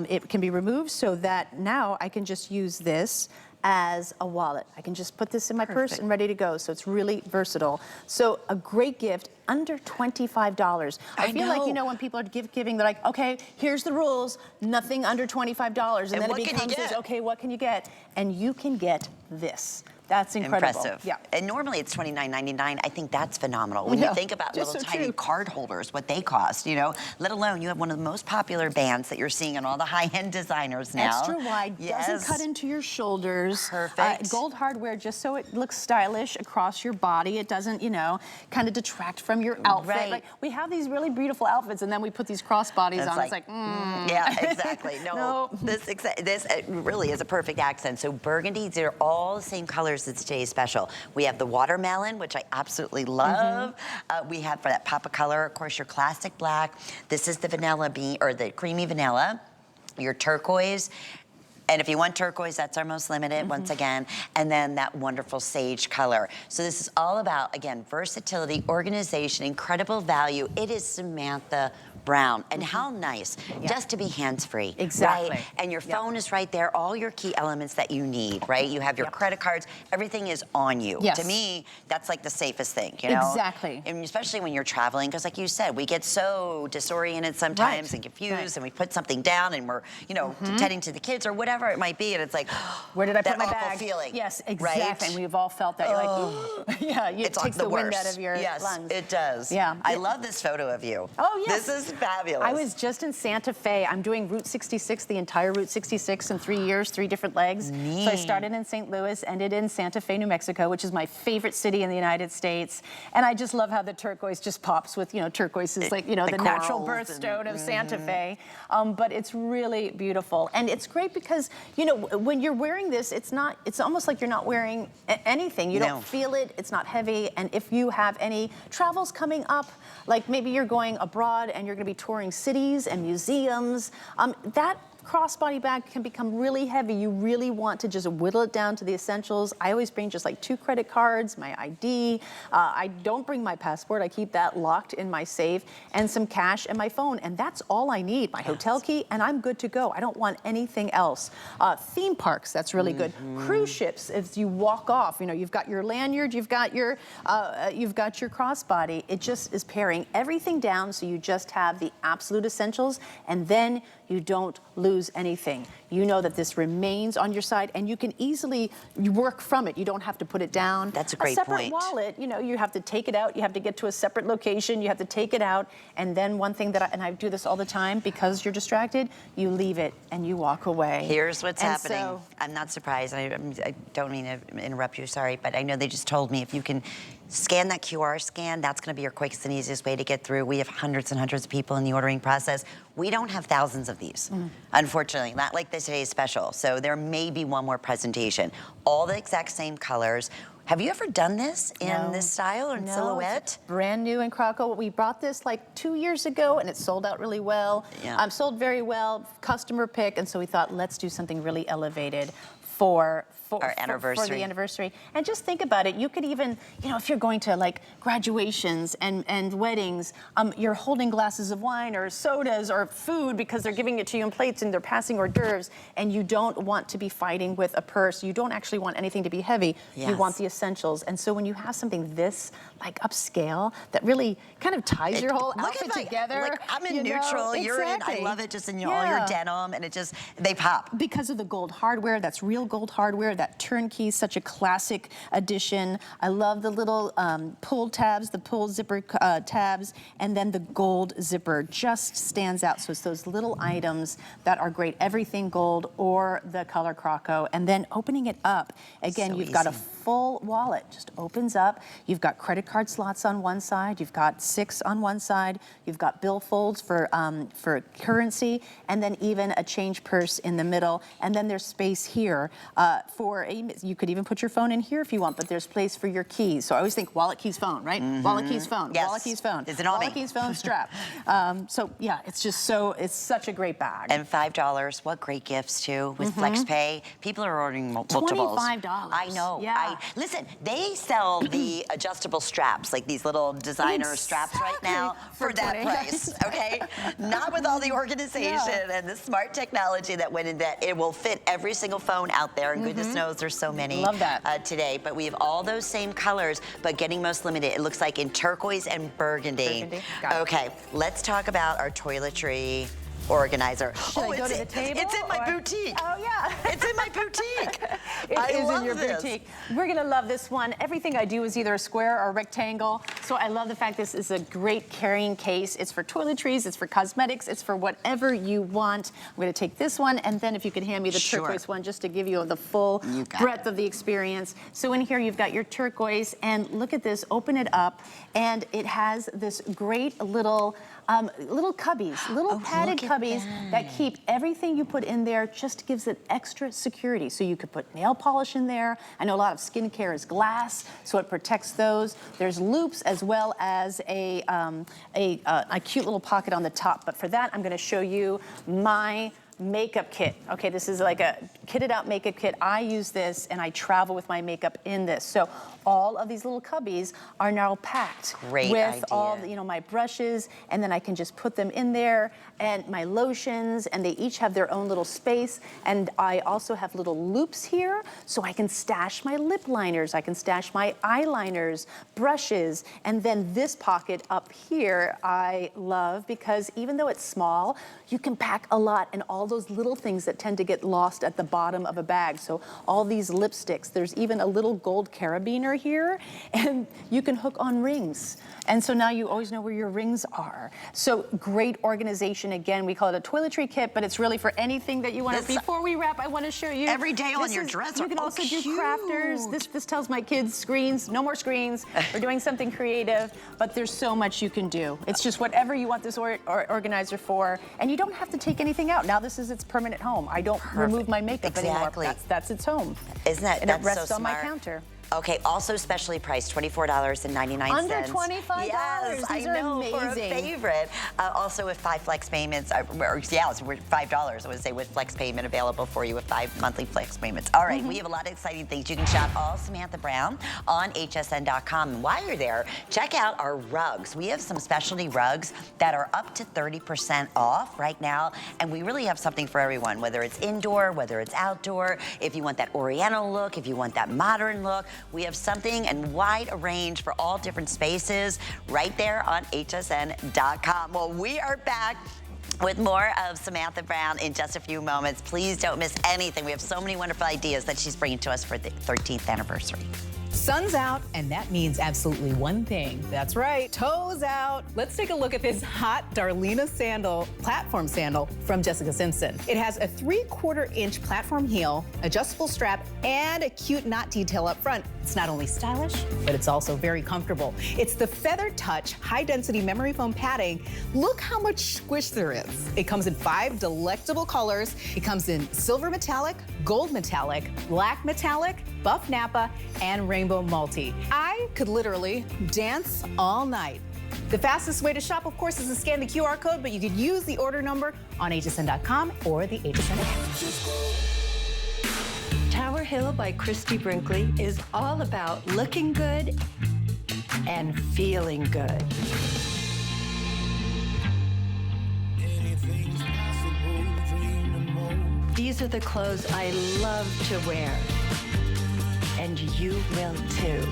It can be removed so that now I can just use this as a wallet. I can just put this in my purse and ready to go. So it's really versatile. So a great gift, under $25. I feel like, when people are giving, they're like, okay, here's the rules, nothing under $25. And then it becomes this, okay, what can you get? And you can get this. That's incredible. Impressive. Yeah. And normally it's $29.99. I think that's phenomenal. When you think about little tiny card holders, what they cost, let alone you have one of the most popular bands that you're seeing in all the high-end designers now. Extra wide, doesn't cut into your shoulders. Perfect. Gold hardware, just so it looks stylish across your body. It doesn't, kind of detract from your outfit. Right. Like, we have these really beautiful outfits, and then we put these crossbodies on. It's like, Yeah, exactly. No, this really is a perfect accent. So burgundies are all the same colors as today's special. We have the watermelon, which I absolutely love. We have for that pop of color, of course, your classic black. This is the vanilla bean, or the creamy vanilla. Your turquoise. And if you want turquoise, that's our most limited, once again. And then that wonderful sage color. So this is all about, again, versatility, organization, incredible value. It is Samantha Brown. And how nice just to be hands-free. Exactly. Right? And your phone is right there, all your key elements that you need, right? You have your credit cards, everything is on you. Yes. To me, that's like the safest thing, Exactly. And especially when you're traveling, because like you said, we get so disoriented sometimes and confused, and we put something down and we're, tending to the kids or whatever. wherever it might be, and it's like, where did I put that my awful bag? feeling. Yes, exactly. Right? And we've all felt that. You're like, yeah, it takes the wind out of your lungs. It does. Yeah. I love this photo of you. Oh, yes. This is fabulous. I was just in Santa Fe. I'm doing Route 66, the entire Route 66 in 3 years, 3 different legs. Neat. So I started in St. Louis, ended in Santa Fe, New Mexico, which is my favorite city in the United States. And I just love how the turquoise just pops with, turquoise is like, the natural birthstone of Santa Fe. But it's really beautiful. And it's great because, when you're wearing this, it's almost like you're not wearing anything. You don't feel it. It's not heavy. And if you have any travels coming up, like maybe you're going abroad and you're going to be touring cities and museums, that crossbody bag can become really heavy. You really want to just whittle it down to the essentials. I always bring just like 2 credit cards, my ID. I don't bring my passport. I keep that locked in my safe, and some cash and my phone. And that's all I need. My hotel key, and I'm good to go. I don't want anything else. Theme parks, that's really good. Cruise ships, if you walk off, you've got your lanyard, you've got your crossbody. It just is paring everything down so you just have the absolute essentials, and then you don't lose anything. You know that this remains on your side, and you can easily work from it. You don't have to put it down. That's a great point. point. A separate wallet, you have to take it out. You have to get to a separate location. You have to take it out. And then one thing and I do this all the time, because you're distracted, you leave it and you walk away. Here's what's happening. So, I'm not surprised. I don't mean to interrupt you, sorry, but I know they just told me if you can scan that QR scan, that's going to be your quickest and easiest way to get through. We have hundreds and hundreds of people in the ordering process. We don't have thousands of these, unfortunately, not like today's special. So there may be one more presentation. All the exact same colors. Have you ever done this in this style or in silhouette? It's brand new in Krakow. We brought this like 2 years ago, and it sold out really well. Yeah. Sold very well, customer pick, and so we thought, let's do something really elevated for our anniversary. For the anniversary. And just think about it. You could even, if you're going to like graduations and weddings, you're holding glasses of wine or sodas or food because they're giving it to you in plates and they're passing hors d'oeuvres, and you don't want to be fighting with a purse. You don't actually want anything to be heavy. Yes. You want the essentials. And so when you have something this like upscale that really kind of ties your whole outfit together. Like, I'm in neutral, you're in, I love it just in all your denim, and they pop. Because of the gold hardware, that's real gold hardware. That turnkey, such a classic addition. I love the little pull tabs, the pull zipper tabs, and then the gold zipper just stands out. So it's those little items that are great. Everything gold or the color Krakow. And then opening it up, again, you've got a full wallet, just opens up. You've got credit card slots on one side. You've got 6 on one side. You've got bill folds for currency, and then even a change purse in the middle. And then there's space here you could even put your phone in here if you want, but there's place for your keys. So I always think wallet, keys, phone, right? Wallet, keys, phone. Yes. Wallet, keys, phone. Is it on me? Wallet, keys, phone, strap. So yeah, it's such a great bag. And $5, what great gifts too, with FlexPay. People are ordering multiples. $25. I know. Yeah. Listen, they sell the adjustable straps, like these little designer straps right now for that price, okay? Not with all the organization and the smart technology that went into that. It will fit every single phone out there, and goodness knows there's so many Love that. today. But we have all those same colors, but getting most limited. It looks like in turquoise and burgundy. Okay, let's talk about our toiletry organizer. Should I go to the table? It's in my boutique. Oh, yeah. It's in my boutique. It is in your boutique. We're going to love this one. Everything I do is either a square or a rectangle. So I love the fact this is a great carrying case. It's for toiletries. It's for cosmetics. It's for whatever you want. I'm going to take this one, and then if you could hand me the turquoise one just to give you the full breadth of the experience. So in here you've got your turquoise, and look at this. Open it up, and it has this great little cubbies, little padded cubbies that keep everything you put in there, just gives it extra security. So you could put nail polish in there. I know a lot of skincare is glass, so it protects those. There's loops as well as a cute little pocket on the top. But for that, I'm going to show you my makeup kit. Okay, this is like a kitted out makeup kit. I use this and I travel with my makeup in this. So all of these little cubbies are now packed with all my brushes, and then I can just put them in there, and my lotions, and they each have their own little space. And I also have little loops here, so I can stash my lip liners, I can stash my eyeliners, brushes, and then this pocket up here I love, because even though it's small, you can pack a lot, and all those little things that tend to get lost at the bottom of a bag. So all these lipsticks, there's even a little gold carabiner here, and you can hook on rings. And so now you always know where your rings are. So great organization. Again, we call it a toiletry kit, but it's really for anything that you want to. Before we wrap, I want to show you. Every day on your dresser. You can also do crafters. This tells my kids screens, no more screens. We're doing something creative, but there's so much you can do. It's just whatever you want this organizer for, and you don't have to take anything out. Now this is its permanent home. I don't remove my makeup anymore. That's its home. Isn't that, and that's it rests so on my smart. counter. Okay, also specially priced, $24.99. Under $25. Yes, These I know, are for a amazing. favorite. Also with 5 flex payments, yeah, so we're $5, I would say, with flex payment available for you with 5 monthly flex payments. All right, we have a lot of exciting things. You can shop all Samantha Brown on hsn.com. And while you're there, check out our rugs. We have some specialty rugs that are up to 30% off right now, and we really have something for everyone, whether it's indoor, whether it's outdoor, if you want that oriental look, if you want that modern look. We have something and wide a range for all different spaces right there on hsn.com. Well, we are back with more of Samantha Brown in just a few moments. Please don't miss anything. We have so many wonderful ideas that she's bringing to us for the 13th anniversary. Sun's out, and that means absolutely one thing. That's right, toes out. Let's take a look at this hot Darlena sandal, platform sandal from Jessica Simpson. It has a 3/4-inch platform heel, adjustable strap, and a cute knot detail up front. It's not only stylish, but it's also very comfortable. It's the Feather Touch high-density memory foam padding. Look how much squish there is. It comes in 5 delectable colors. It comes in silver metallic, gold metallic, black metallic, buff Napa, and rainbow multi. I could literally dance all night. The fastest way to shop, of course, is to scan the QR code, but you could use the order number on hsn.com or the HSN app. Tower Hill by Christy Brinkley is all about looking good and feeling good. These are the clothes I love to wear, and you will too.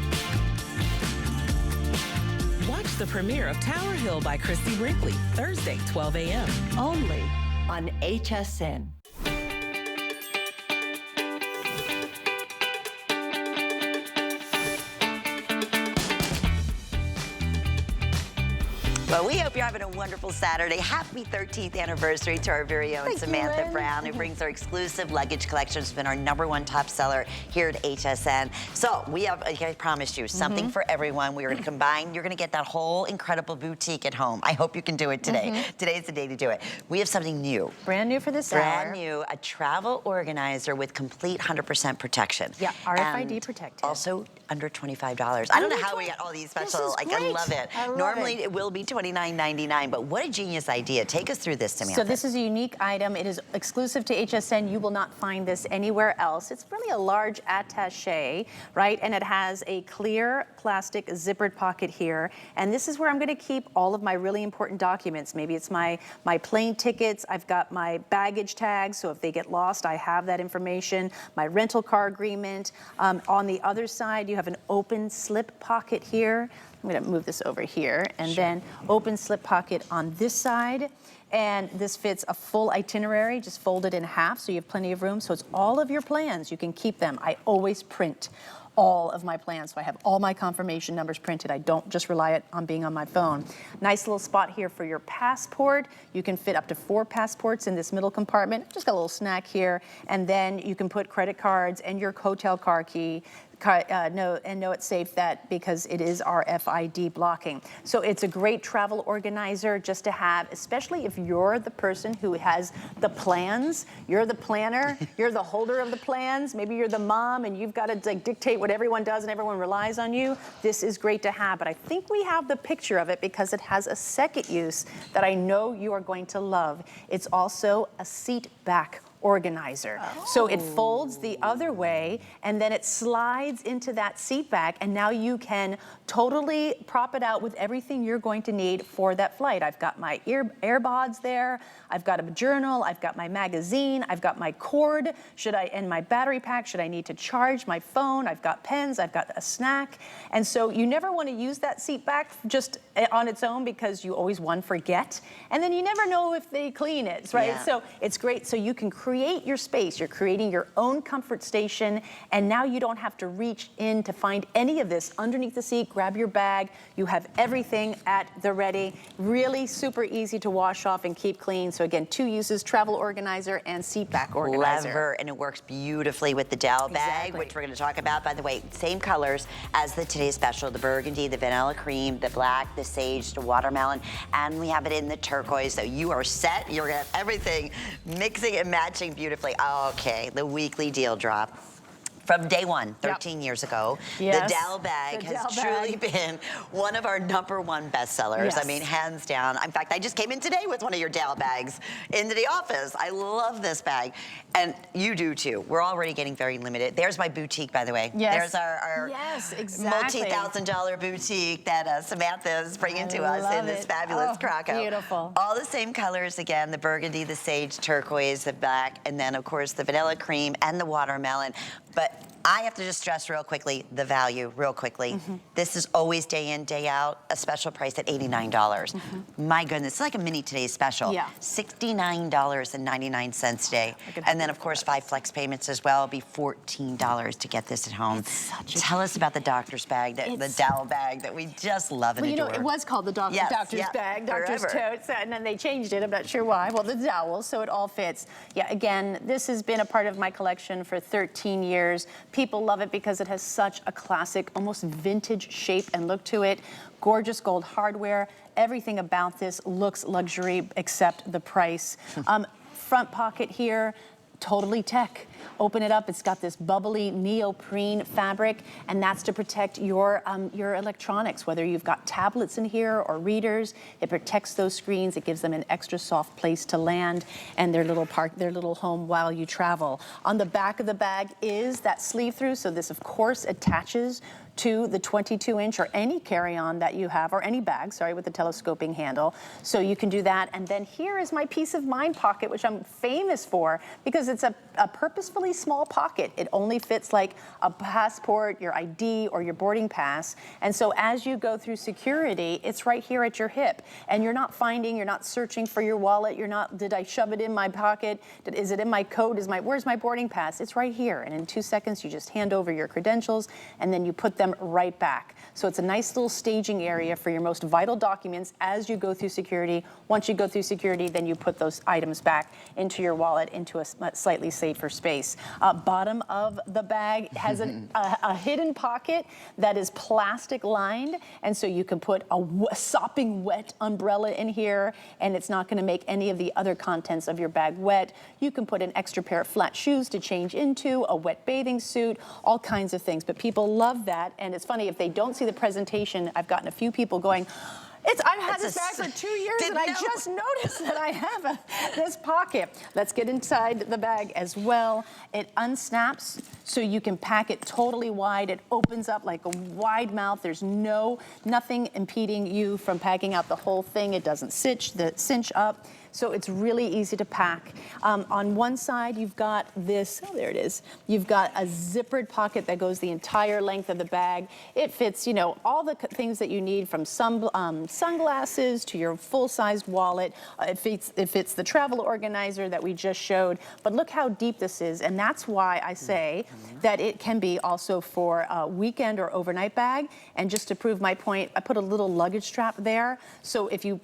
Watch the premiere of Tower Hill by Christy Brinkley, Thursday, 12 a.m. Only on HSN. Well, we hope you're having a wonderful Saturday. Happy 13th anniversary to our very own Samantha Brown, who brings our exclusive luggage collection. It's been our #1 top seller here at HSN. So we have, I promised you, something for everyone. We are going to combine. You're going to get that whole incredible boutique at home. I hope you can do it today. Today's the day to do it. We have something new. Brand new for this hour. Brand new, a travel organizer with complete 100% protection. Yeah, RFID and protected. also under $25. I don't know how we got all these special, I love it. Normally it will be $29.99, but what a genius idea. Take us through this, Samantha. So this is a unique item. It is exclusive to HSN. You will not find this anywhere else. It's really a large attaché, right? And it has a clear plastic zippered pocket here. And this is where I'm going to keep all of my really important documents. Maybe it's my plane tickets. I've got my baggage tags, so if they get lost, I have that information. My rental car agreement. On the other side, you have an open slip pocket here. I'm going to move this over here, and then open slip pocket on this side. And this fits a full itinerary, just folded in half, so you have plenty of room. So it's all of your plans. You can keep them. I always print all of my plans, so I have all my confirmation numbers printed. I don't just rely on being on my phone. Nice little spot here for your passport. You can fit up to 4 passports in this middle compartment. Just got a little snack here, and then you can put credit cards and your hotel car key. Know it's safe that because it is RFID blocking. So it's a great travel organizer just to have, especially if you're the person who has the plans, you're the planner, you're the holder of the plans, maybe you're the mom and you've got to dictate what everyone does and everyone relies on you. This is great to have, but I think we have the picture of it because it has a second use that I know you are going to love. It's also a seat back organizer. So it folds the other way, and then it slides into that seat back, and now you can totally prop it out with everything you're going to need for that flight. I've got my AirPods there, I've got a journal, I've got my magazine, I've got my cord, and my battery pack, should I need to charge my phone, I've got pens, I've got a snack. And so you never want to use that seat back just on its own, because you always, one, forget, and then you never know if they clean it, right? Yeah. So it's great. So you can create your space. You're creating your own comfort station, and now you don't have to reach in to find any of this underneath the seat. Grab your bag. You have everything at the ready. Really super easy to wash off and keep clean. So again, 2 uses: travel organizer and seat back organizer. Clever, and it works beautifully with the dowel bag, Exactly. which we're going to talk about. By the way, same colors as the today's special: the burgundy, the vanilla cream, the black, the sage, the watermelon, and we have it in the turquoise. So you are set. You're going to have everything mixing and matching beautifully. Okay, the weekly deal drop. From day one, 13 years ago, Yes, the dowel bag the has dowel truly bag. been one of our #1 bestsellers. Yes. I mean, hands down. In fact, I just came in today with one of your dowel bags into the office. I love this bag, and you do too. We're already getting very limited. There's my boutique, by the way. Yes. There's our Yes, exactly. multi-$1,000 boutique that Samantha is bringing to us in this fabulous Croco. Beautiful. All the same colors again: the burgundy, the sage, turquoise, the black, and then of course the vanilla cream and the watermelon. But I have to just stress real quickly the value, real quickly. This is always day in, day out, a special price at $89. My goodness, it's like a mini today's special. Yeah. $69.99 today. And then of course 5 flex payments as well. It'll be $14 to get this at home. Tell us about the doctor's bag, the dowel bag that we just love and Well, you know, adore. it was called the Yes, doctor's yeah, bag, doctor's forever. tote, and then they changed it. I'm not sure why. Well, the dowel, so it all fits. Yeah, again, this has been a part of my collection for 13 years. People love it because it has such a classic, almost vintage shape and look to it. Gorgeous gold hardware. Everything about this looks luxury except the price. Front pocket here, totally tech. Open it up, it's got this bubbly neoprene fabric, and that's to protect your electronics, whether you've got tablets in here or readers. It protects those screens. It gives them an extra soft place to land and their little home while you travel. On the back of the bag is that sleeve through, so this of course attaches to the 22-inch or any carry-on that you have, or any bag, sorry, with the telescoping handle. So you can do that. And then here is my peace of mind pocket, which I'm famous for because it's a purposefully small pocket. It only fits like a passport, your ID, or your boarding pass. And so as you go through security, it's right here at your hip. And you're not searching for your wallet. Did I shove it in my pocket? Is it in my coat? Where's my boarding pass? It's right here. And in 2 seconds, you just hand over your credentials, and then you put them right back. So it's a nice little staging area for your most vital documents as you go through security. Once you go through security, then you put those items back into your wallet, into a slightly safer space. Bottom of the bag has a hidden pocket that is plastic lined, and so you can put a sopping wet umbrella in here, and it's not going to make any of the other contents of your bag wet. You can put an extra pair of flat shoes to change into, a wet bathing suit, all kinds of things. But people love that. And it's funny, if they don't see the presentation, I've gotten a few people going, I've had this bag for 2 years and I just noticed that I have this pocket. Let's get inside the bag as well. It unsnaps so you can pack it totally wide. It opens up like a wide mouth. There's nothing impeding you from packing out the whole thing. It doesn't cinch up. So it's really easy to pack. On one side, you've got this, there it is. You've got a zippered pocket that goes the entire length of the bag. It fits, all the things that you need, from sunglasses to your full-sized wallet. It fits the travel organizer that we just showed. But look how deep this is, and that's why I say that it can be also for a weekend or overnight bag. And just to prove my point, I put a little luggage strap there. So if you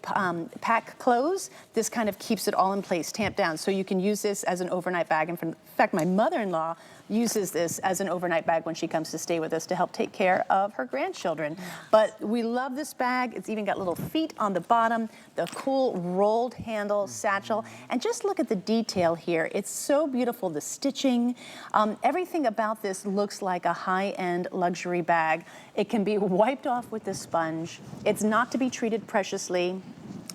pack clothes, this kind of keeps it all in place, tamped down. So you can use this as an overnight bag. And in fact, my mother-in-law uses this as an overnight bag when she comes to stay with us to help take care of her grandchildren. But we love this bag. It's even got little feet on the bottom, the cool rolled handle satchel. And just look at the detail here. It's so beautiful, the stitching. Everything about this looks like a high-end luxury bag. It can be wiped off with the sponge. It's not to be treated preciously.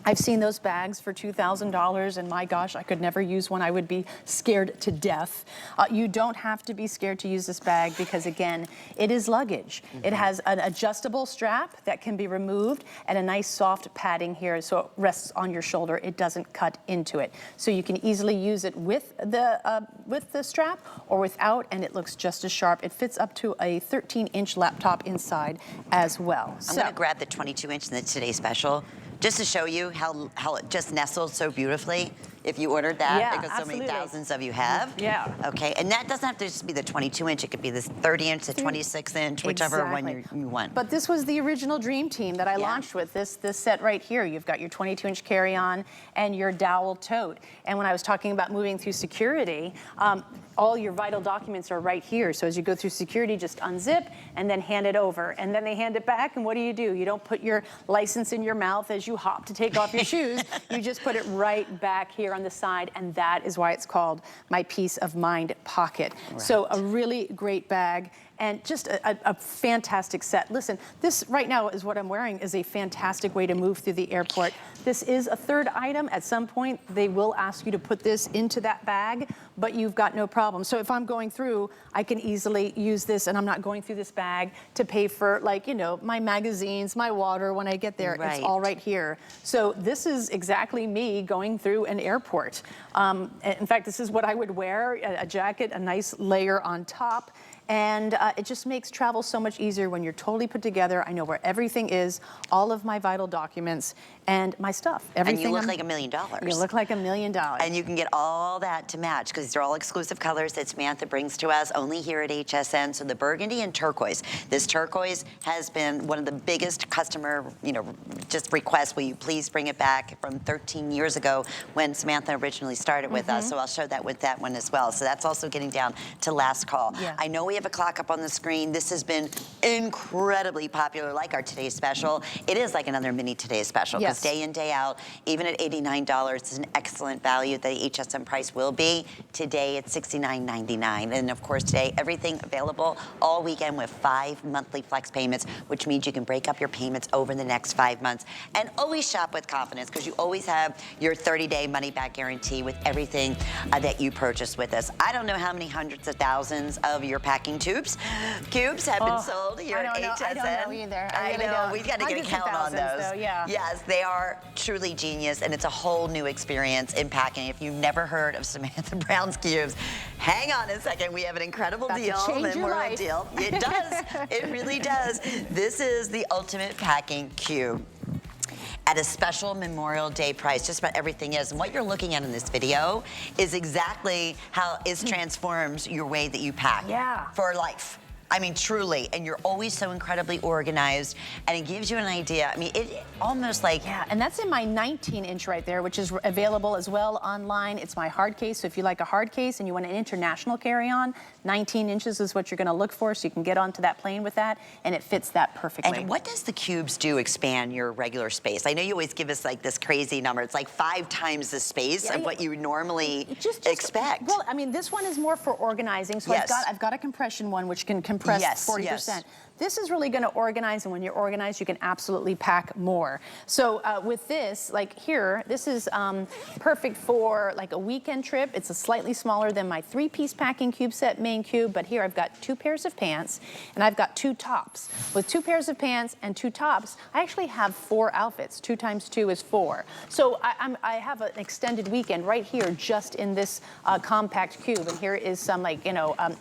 I've seen those bags for $2,000, and my gosh, I could never use one. I would be scared to death. You don't have to be scared to use this bag because, again, it is luggage. It has an adjustable strap that can be removed and a nice soft padding here so it rests on your shoulder. It doesn't cut into it. So you can easily use it with the strap or without, and it looks just as sharp. It fits up to a 13-inch laptop inside as well. I'm going to grab the 22-inch in the Today Special, just to show you how it just nestles so beautifully. If you ordered that, Yeah, because so many absolutely. thousands of you have. Yeah. Okay, and that doesn't have to just be the 22-inch. It could be this 30-inch, the 26-inch, whichever one you want. But this was the original dream team that I launched with, this set right here. You've got your 22-inch carry-on and your dowel tote. And when I was talking about moving through security, all your vital documents are right here. So as you go through security, just unzip and then hand it over. And then they hand it back, and what do? You don't put your license in your mouth as you hop to take off your shoes. You just put it right back here on the side, and that is why it's called my Peace of Mind Pocket. Right. So a really great bag. And just a fantastic set. Listen, this right now is what I'm wearing is a fantastic way to move through the airport. This is a third item. At some point, they will ask you to put this into that bag, but you've got no problem. So if I'm going through, I can easily use this, and I'm not going through this bag to pay for, like, you know, my magazines, my water when I get there. Right. It's all right here. So this is exactly me going through an airport. In fact, this is what I would wear, a jacket, a nice layer on top. And it just makes travel so much easier when you're totally put together. I know where everything is, all of my vital documents, and my stuff. Everything. And you look like $1 million. You look like $1 million. And you can get all that to match because they're all exclusive colors that Samantha brings to us only here at HSN. So the burgundy and turquoise. This turquoise has been one of the biggest customer, just requests. Will you please bring it back from 13 years ago when Samantha originally started with us. So I'll show that with that one as well. So that's also getting down to last call. Yeah. I know we have a clock up on the screen. This has been incredibly popular, like our Today Special. It is like another mini Today Special because day in, day out, even at $89, is an excellent value. The HSN price will be. Today it's $69.99. And of course today, everything available all weekend with 5 monthly flex payments, which means you can break up your payments over the next 5 months. And always shop with confidence because you always have your 30-day money-back guarantee with everything that you purchase with us. I don't know how many hundreds of thousands of your packing cubes have been sold here at HSN. I don't know either. I know. We've got to get a count on those. Though, yeah. Yes, they are truly genius, and it's a whole new experience in packing. If you've never heard of Samantha Brown's cubes, hang on a second. We have an incredible deal. Deal. It does. It really does. This is the ultimate packing cube at a special Memorial Day price. Just about everything is. And what you're looking at in this video is exactly how it transforms your way that you pack for life. I mean, truly, and you're always so incredibly organized, and it gives you an idea. I mean, it almost like... Yeah, and that's in my 19-inch right there, which is available as well online. It's my hard case, so if you like a hard case and you want an international carry-on, 19 inches is what you're gonna look for, so you can get onto that plane with that, and it fits that perfectly. And what does the cubes do expand your regular space? I know you always give us like this crazy number. It's like 5 times the space of what you normally expect. Well, I mean, this one is more for organizing, so I've got a compression one, which can compress 40%. This is really going to organize, and when you're organized, you can absolutely pack more. So with this, like here, this is perfect for like a weekend trip. It's a slightly smaller than my 3-piece packing cube set main cube, but here I've got 2 pairs of pants, and I've got 2 tops. With 2 pairs of pants and 2 tops, I actually have 4 outfits. 2 times 2 is 4. So I have an extended weekend right here just in this compact cube, and here is some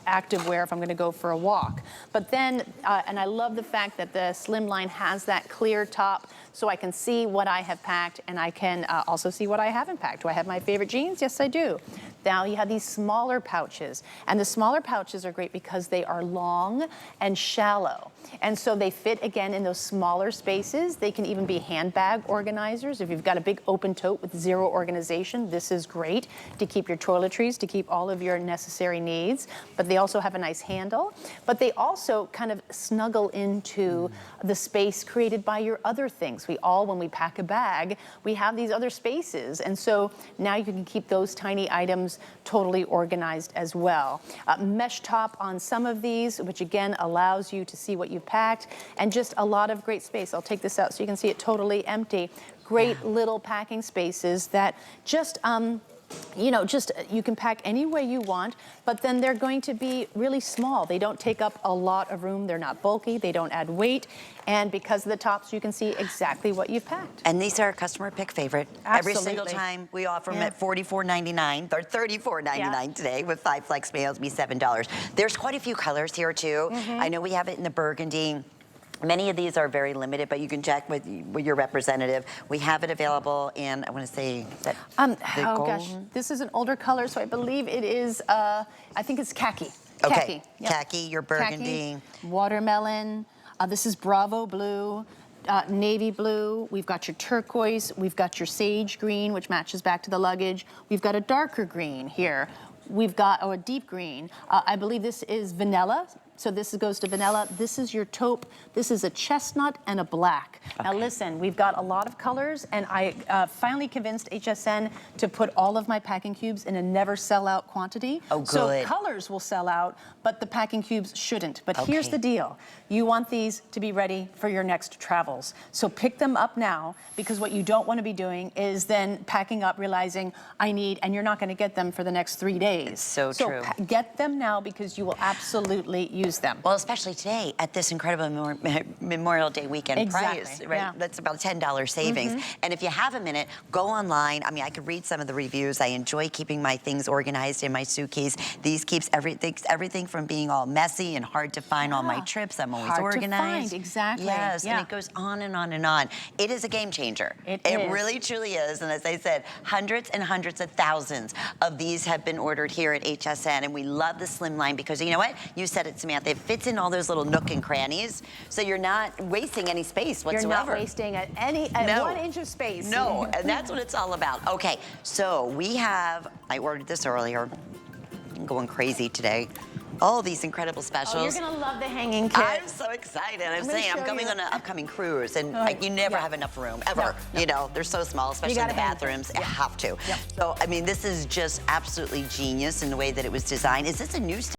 active wear if I'm going to go for a walk. But then, and I love the fact that the Slimline has that clear top so I can see what I have packed, and I can also see what I haven't packed. Do I have my favorite jeans? Yes, I do. Now you have these smaller pouches, and the smaller pouches are great because they are long and shallow. And so they fit, again, in those smaller spaces. They can even be handbag organizers. If you've got a big open tote with 0 organization, this is great to keep your toiletries, to keep all of your necessary needs. But they also have a nice handle. But they also kind of snuggle into the space created by your other things. We all, when we pack a bag, we have these other spaces. And so now you can keep those tiny items rooms totally organized as well. Mesh top on some of these, which again allows you to see what you've packed, and just a lot of great space. I'll take this out so you can see it totally empty. Great little packing spaces that just, you know, just you can pack any way you want, but then they're going to be really small. They don't take up a lot of room. They're not bulky. They don't add weight. And because of the tops, you can see exactly what you've packed. And these are a customer pick favorite. Absolutely. Every single time we offer them at $44.99 or $34.99 today with 5 flex pay, it'll be $7. There's quite a few colors here too. I know we have it in the burgundy. Many of these are very limited, but you can check with your representative. We have it available in, I want to say, that oh gosh, this is an older color, so I believe it is, I think it's khaki. Okay, Khaki, yep. khaki, your burgundy. Khaki, watermelon, this is Bravo blue, navy blue, we've got your turquoise, we've got your sage green, which matches back to the luggage. We've got a darker green here. We've got, a deep green. I believe this is vanilla. So this goes to vanilla. This is your taupe. This is a chestnut and a black. Okay. Now listen, we've got a lot of colors, and I finally convinced HSN to put all of my packing cubes in a never sell out quantity. Oh, good. So colors will sell out, but the packing cubes shouldn't. But here's the deal. You want these to be ready for your next travels. So pick them up now, because what you don't want to be doing is then packing up, realizing I need, and you're not going to get them for the next 3 days. It's so true. Get them now, because you will absolutely use them. Well, especially today at this incredible Memorial Day weekend price, right? Yeah. That's about $10 savings. And if you have a minute, go online. I mean, I could read some of the reviews. I enjoy keeping my things organized in my suitcase. These keeps everything from being all messy and hard to find on my trips. I'm always hard organized. To find, exactly. Yes, and it goes on and on and on. It is a game changer. It really, truly is. And as I said, hundreds and hundreds of thousands of these have been ordered here at HSN, and we love the slim line because you know what? You said it, Samantha. It fits in all those little nook and crannies, so you're not wasting any space whatsoever. You're not wasting any 1 inch of space. No, and that's what it's all about. Okay, so we have, I ordered this earlier. I'm going crazy today. All these incredible specials. Oh, you're gonna love the hanging kit. I'm so excited. I'm saying I'm coming on an upcoming cruise, and you never have enough room, ever. No. You know, they're so small, especially in the bathrooms. You have to. So, I mean, this is just absolutely genius in the way that it was designed. Is this a new